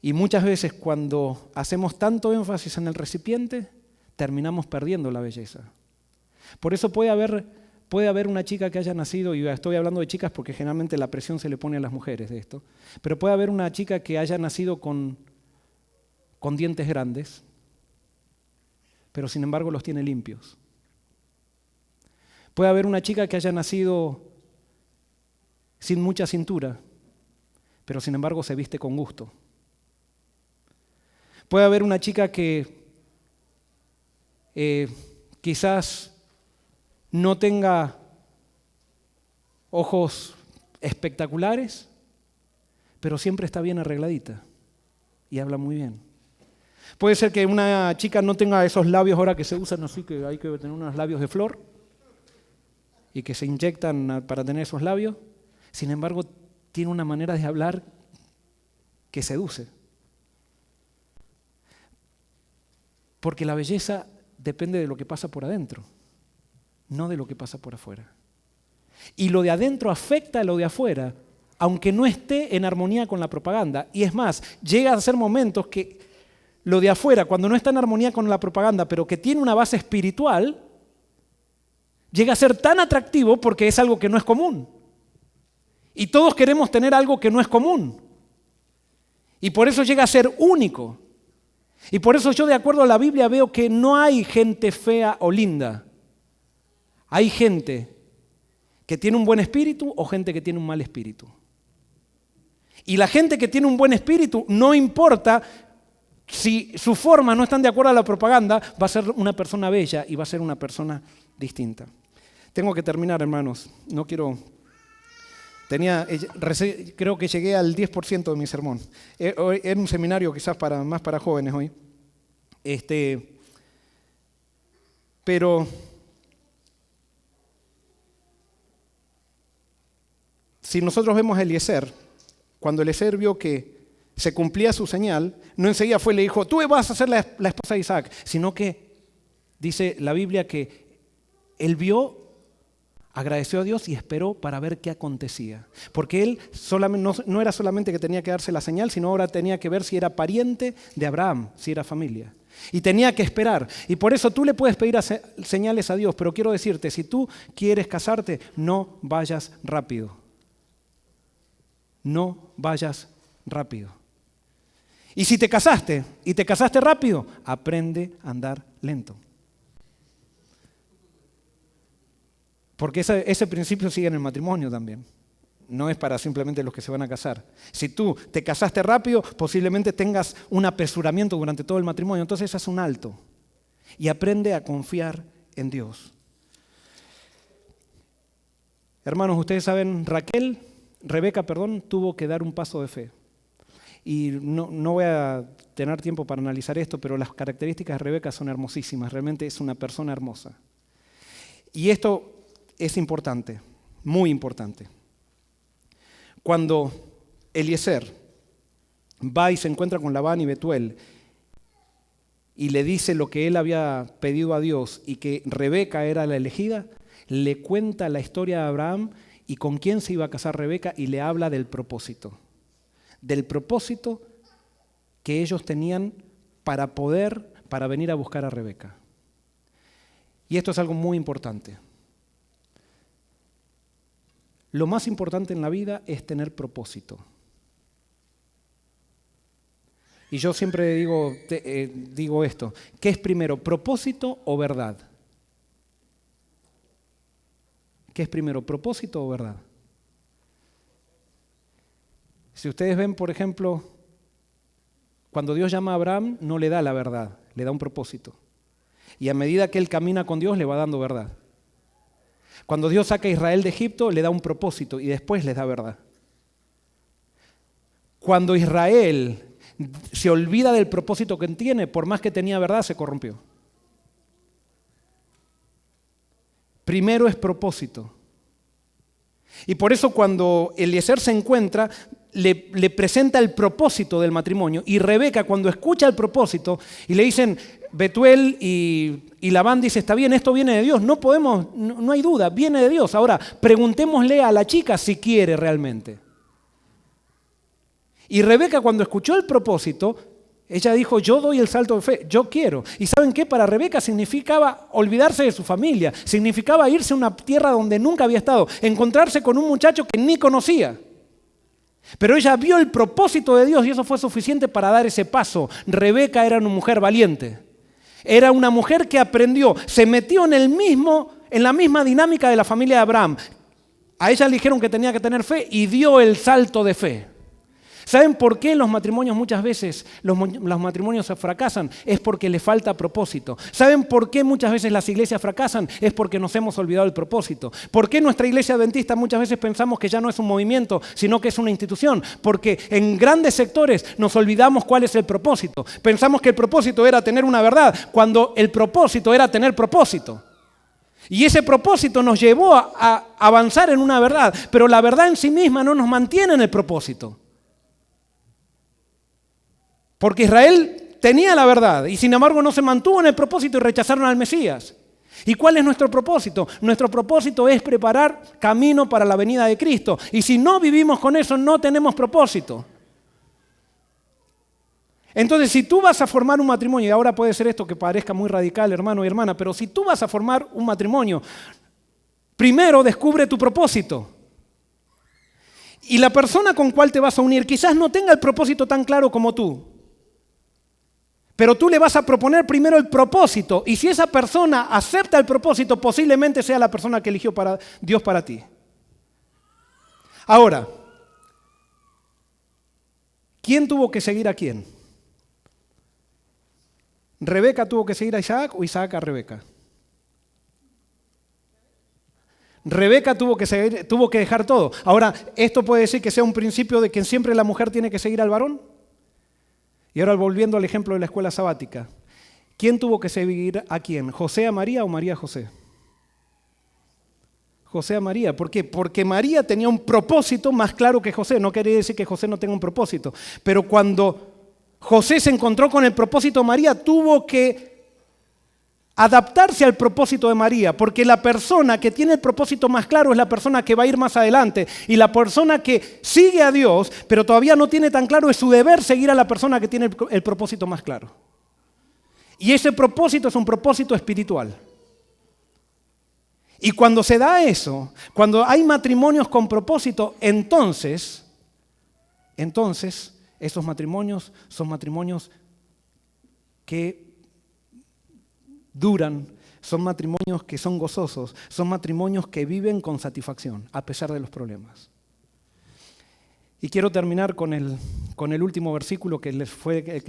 Y muchas veces cuando hacemos tanto énfasis en el recipiente, terminamos perdiendo la belleza. Por eso puede haber una chica que haya nacido, y estoy hablando de chicas porque generalmente la presión se le pone a las mujeres de esto, pero puede haber una chica que haya nacido con dientes grandes, pero sin embargo los tiene limpios. Puede haber una chica que haya nacido sin mucha cintura, pero sin embargo se viste con gusto. Puede haber una chica que quizás no tenga ojos espectaculares, pero siempre está bien arregladita y habla muy bien. Puede ser que una chica no tenga esos labios ahora que se usan así, que hay que tener unos labios de flor y que se inyectan para tener esos labios. Sin embargo, tiene una manera de hablar que seduce. Porque la belleza depende de lo que pasa por adentro, no de lo que pasa por afuera. Y lo de adentro afecta a lo de afuera, aunque no esté en armonía con la propaganda. Y es más, llega a ser momentos que lo de afuera, cuando no está en armonía con la propaganda, pero que tiene una base espiritual, llega a ser tan atractivo porque es algo que no es común. Y todos queremos tener algo que no es común. Y por eso llega a ser único. Y por eso yo, de acuerdo a la Biblia, veo que no hay gente fea o linda. Hay gente que tiene un buen espíritu o gente que tiene un mal espíritu. Y la gente que tiene un buen espíritu, no importa si sus formas no están de acuerdo a la propaganda, va a ser una persona bella y va a ser una persona distinta. Tengo que terminar, hermanos. No quiero... creo que llegué al 10% de mi sermón. Era un seminario quizás más para jóvenes hoy. Pero si nosotros vemos a Eliezer, cuando Eliezer vio que se cumplía su señal, no enseguida fue y le dijo, tú vas a ser la esposa de Isaac, sino que dice la Biblia que él vio, agradeció a Dios y esperó para ver qué acontecía. Porque él no era solamente que tenía que darse la señal, sino ahora tenía que ver si era pariente de Abraham, si era familia. Y tenía que esperar. Y por eso tú le puedes pedir señales a Dios, pero quiero decirte, si tú quieres casarte, no vayas rápido. No vayas rápido. Y si te casaste, y te casaste rápido, aprende a andar lento. Porque ese principio sigue en el matrimonio también. No es para simplemente los que se van a casar. Si tú te casaste rápido, posiblemente tengas un apresuramiento durante todo el matrimonio. Entonces haz un alto y aprende a confiar en Dios. Hermanos, ustedes saben, Rebeca, tuvo que dar un paso de fe. Y no voy a tener tiempo para analizar esto, pero las características de Rebeca son hermosísimas. Realmente es una persona hermosa. Y esto es importante, muy importante. Cuando Eliezer va y se encuentra con Labán y Betuel y le dice lo que él había pedido a Dios y que Rebeca era la elegida, le cuenta la historia de Abraham y con quién se iba a casar Rebeca y le habla del propósito que ellos tenían para venir a buscar a Rebeca. Y esto es algo muy importante. Lo más importante en la vida es tener propósito. Y yo siempre digo esto, ¿qué es primero, propósito o verdad? ¿Qué es primero, propósito o verdad? Si ustedes ven, por ejemplo, cuando Dios llama a Abraham, no le da la verdad, le da un propósito. Y a medida que él camina con Dios, le va dando verdad. Cuando Dios saca a Israel de Egipto, le da un propósito y después les da verdad. Cuando Israel se olvida del propósito que tiene, por más que tenía verdad, se corrompió. Primero es propósito. Y por eso cuando Eliezer se encuentra, le presenta el propósito del matrimonio. Y Rebeca, cuando escucha el propósito y le dicen, Betuel y Labán dice, está bien, esto viene de Dios, no hay duda, viene de Dios. Ahora, preguntémosle a la chica si quiere realmente. Y Rebeca, cuando escuchó el propósito, ella dijo, yo doy el salto de fe, yo quiero. ¿Y saben qué? Para Rebeca significaba olvidarse de su familia, significaba irse a una tierra donde nunca había estado, encontrarse con un muchacho que ni conocía. Pero ella vio el propósito de Dios y eso fue suficiente para dar ese paso. Rebeca era una mujer valiente. Era una mujer que aprendió, se metió en la misma dinámica de la familia de Abraham. A ella le dijeron que tenía que tener fe y dio el salto de fe. ¿Saben por qué los matrimonios muchas veces, los matrimonios fracasan? Es porque les falta propósito. ¿Saben por qué muchas veces las iglesias fracasan? Es porque nos hemos olvidado del propósito. ¿Por qué nuestra iglesia adventista muchas veces pensamos que ya no es un movimiento, sino que es una institución? Porque en grandes sectores nos olvidamos cuál es el propósito. Pensamos que el propósito era tener una verdad, cuando el propósito era tener propósito. Y ese propósito nos llevó a avanzar en una verdad, pero la verdad en sí misma no nos mantiene en el propósito. Porque Israel tenía la verdad y sin embargo no se mantuvo en el propósito y rechazaron al Mesías. ¿Y cuál es nuestro propósito? Nuestro propósito es preparar camino para la venida de Cristo. Y si no vivimos con eso, no tenemos propósito. Entonces, si tú vas a formar un matrimonio, y ahora puede ser esto que parezca muy radical, hermano y hermana, pero si tú vas a formar un matrimonio, primero descubre tu propósito. Y la persona con cual te vas a unir quizás no tenga el propósito tan claro como tú. Pero tú le vas a proponer primero el propósito. Y si esa persona acepta el propósito, posiblemente sea la persona que eligió Dios para ti. Ahora, ¿quién tuvo que seguir a quién? ¿Rebeca tuvo que seguir a Isaac o Isaac a Rebeca? Rebeca tuvo que dejar todo. Ahora, ¿esto puede decir que sea un principio de que siempre la mujer tiene que seguir al varón? Y ahora volviendo al ejemplo de la escuela sabática, ¿quién tuvo que seguir a quién? ¿José a María o María a José? José a María. ¿Por qué? Porque María tenía un propósito más claro que José. No quería decir que José no tenga un propósito. Pero cuando José se encontró con el propósito de María, tuvo que adaptarse al propósito de María, porque la persona que tiene el propósito más claro es la persona que va a ir más adelante, y la persona que sigue a Dios, pero todavía no tiene tan claro, es su deber seguir a la persona que tiene el propósito más claro. Y ese propósito es un propósito espiritual. Y cuando se da eso, cuando hay matrimonios con propósito, entonces esos matrimonios son matrimonios que duran, son matrimonios que son gozosos, son matrimonios que viven con satisfacción, a pesar de los problemas. Y quiero terminar con el último versículo que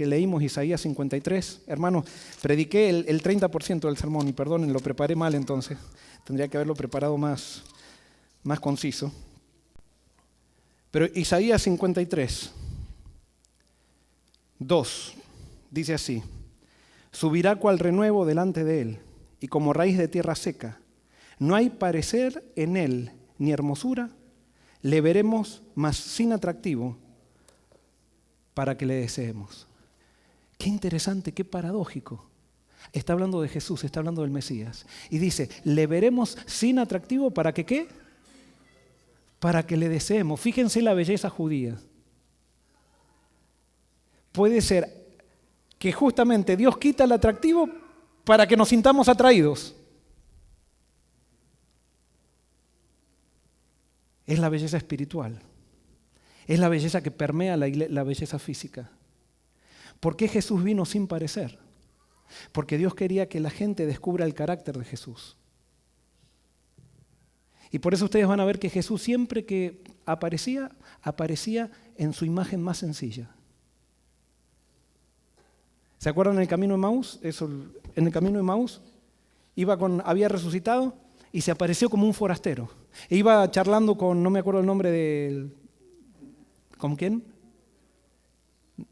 leímos, Isaías 53. Hermanos, prediqué el 30% del sermón y perdonen, lo preparé mal entonces. Tendría que haberlo preparado más conciso. Pero Isaías 53, 2, dice así: subirá cual renuevo delante de él, y como raíz de tierra seca. No hay parecer en él ni hermosura, le veremos, mas sin atractivo, para que le deseemos. Qué interesante, qué paradójico. Está hablando de Jesús, está hablando del Mesías. Y dice, le veremos sin atractivo para que ¿qué? Para que le deseemos. Fíjense la belleza judía. Puede ser que justamente Dios quita el atractivo para que nos sintamos atraídos. Es la belleza espiritual. Es la belleza que permea la belleza física. ¿Por qué Jesús vino sin parecer? Porque Dios quería que la gente descubra el carácter de Jesús. Y por eso ustedes van a ver que Jesús siempre que aparecía en su imagen más sencilla. ¿Se acuerdan en el camino de Emaús? En el camino de Emaús había resucitado y se apareció como un forastero. E iba charlando con, no me acuerdo el nombre de... ¿Con quién?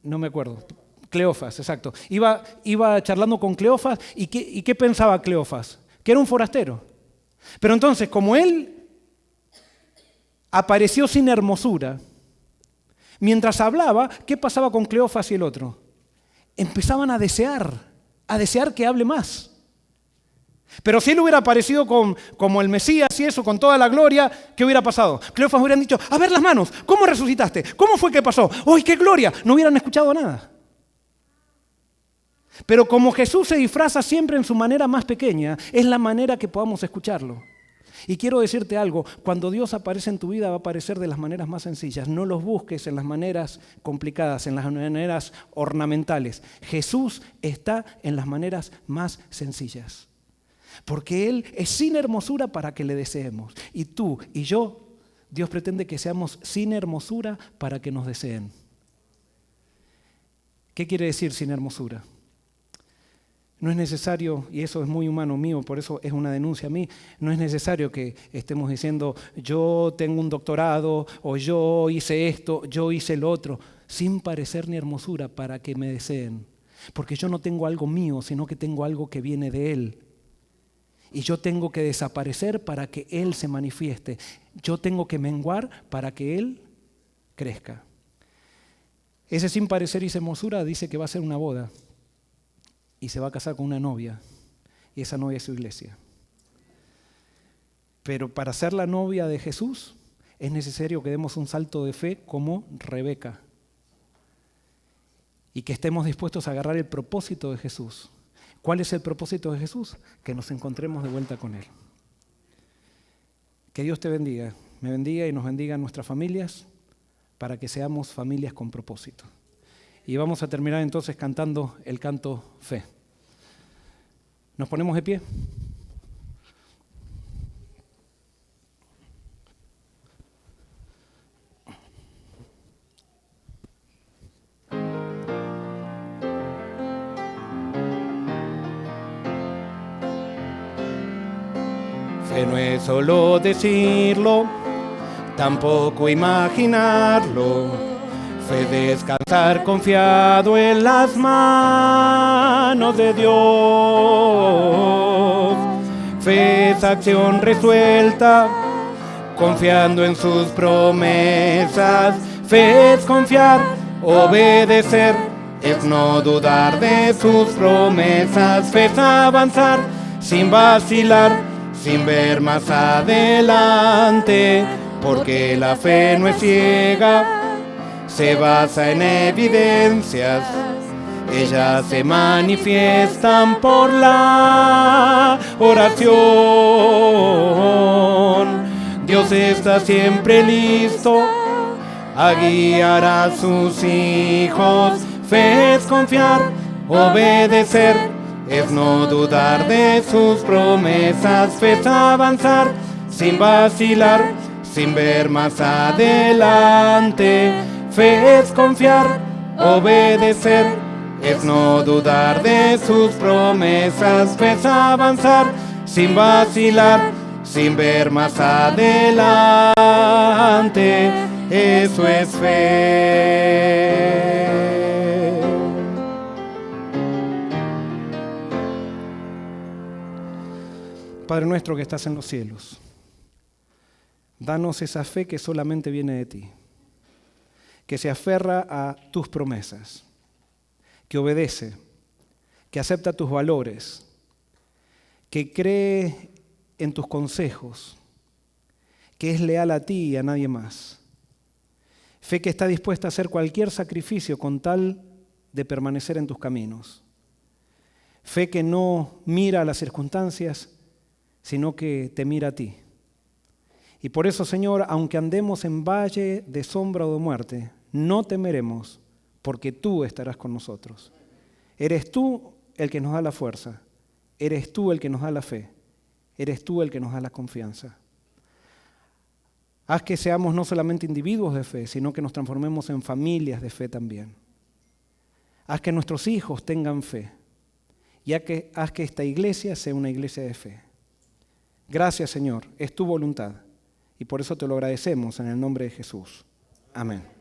No me acuerdo. Cleofas, exacto. Iba charlando con Cleofas y ¿qué pensaba Cleofas? Que era un forastero. Pero entonces, como él apareció sin hermosura, mientras hablaba, ¿qué pasaba con Cleofas y el otro? Empezaban a desear que hable más. Pero si él hubiera aparecido como el Mesías y eso, con toda la gloria, ¿qué hubiera pasado? Cleofas hubieran dicho, a ver las manos, ¿cómo resucitaste? ¿Cómo fue que pasó? ¡Uy, qué gloria! No hubieran escuchado nada. Pero como Jesús se disfraza siempre en su manera más pequeña, es la manera que podamos escucharlo. Y quiero decirte algo, cuando Dios aparece en tu vida va a aparecer de las maneras más sencillas. No los busques en las maneras complicadas, en las maneras ornamentales. Jesús está en las maneras más sencillas. Porque Él es sin hermosura para que le deseemos. Y tú y yo, Dios pretende que seamos sin hermosura para que nos deseen. ¿Qué quiere decir sin hermosura? No es necesario, y eso es muy humano mío, por eso es una denuncia a mí, no es necesario que estemos diciendo yo tengo un doctorado o yo hice esto, yo hice lo otro, sin parecer ni hermosura para que me deseen. Porque yo no tengo algo mío, sino que tengo algo que viene de Él. Y yo tengo que desaparecer para que Él se manifieste. Yo tengo que menguar para que Él crezca. Ese sin parecer y sin hermosura dice que va a ser una boda. Y se va a casar con una novia, y esa novia es su iglesia. Pero para ser la novia de Jesús es necesario que demos un salto de fe como Rebeca y que estemos dispuestos a agarrar el propósito de Jesús. ¿Cuál es el propósito de Jesús? Que nos encontremos de vuelta con Él. Que Dios te bendiga, me bendiga y nos bendiga a nuestras familias para que seamos familias con propósito. Y vamos a terminar entonces cantando el canto Fe. ¿Nos ponemos de pie? Fe no es solo decirlo, tampoco imaginarlo. Fe descansar confiado en las manos de Dios. Fe es acción resuelta, confiando en sus promesas. Fe es confiar, obedecer, es no dudar de sus promesas. Fe es avanzar sin vacilar, sin ver más adelante, porque la fe no es ciega, se basa en evidencias, ellas se manifiestan por la oración. Dios está siempre listo a guiar a sus hijos. Fe es confiar, obedecer, es no dudar de sus promesas. Fe es avanzar sin vacilar, sin ver más adelante. Fe es confiar, obedecer, es no dudar de sus promesas. Fe es avanzar sin vacilar, sin ver más adelante. Eso es fe. Padre nuestro que estás en los cielos, danos esa fe que solamente viene de ti, que se aferra a tus promesas, que obedece, que acepta tus valores, que cree en tus consejos, que es leal a ti y a nadie más. Fe que está dispuesta a hacer cualquier sacrificio con tal de permanecer en tus caminos. Fe que no mira a las circunstancias, sino que te mira a ti. Y por eso, Señor, aunque andemos en valle de sombra o de muerte, no temeremos, porque tú estarás con nosotros. Eres tú el que nos da la fuerza, eres tú el que nos da la fe, eres tú el que nos da la confianza. Haz que seamos no solamente individuos de fe, sino que nos transformemos en familias de fe también. Haz que nuestros hijos tengan fe y haz que esta iglesia sea una iglesia de fe. Gracias, Señor, es tu voluntad y por eso te lo agradecemos en el nombre de Jesús. Amén.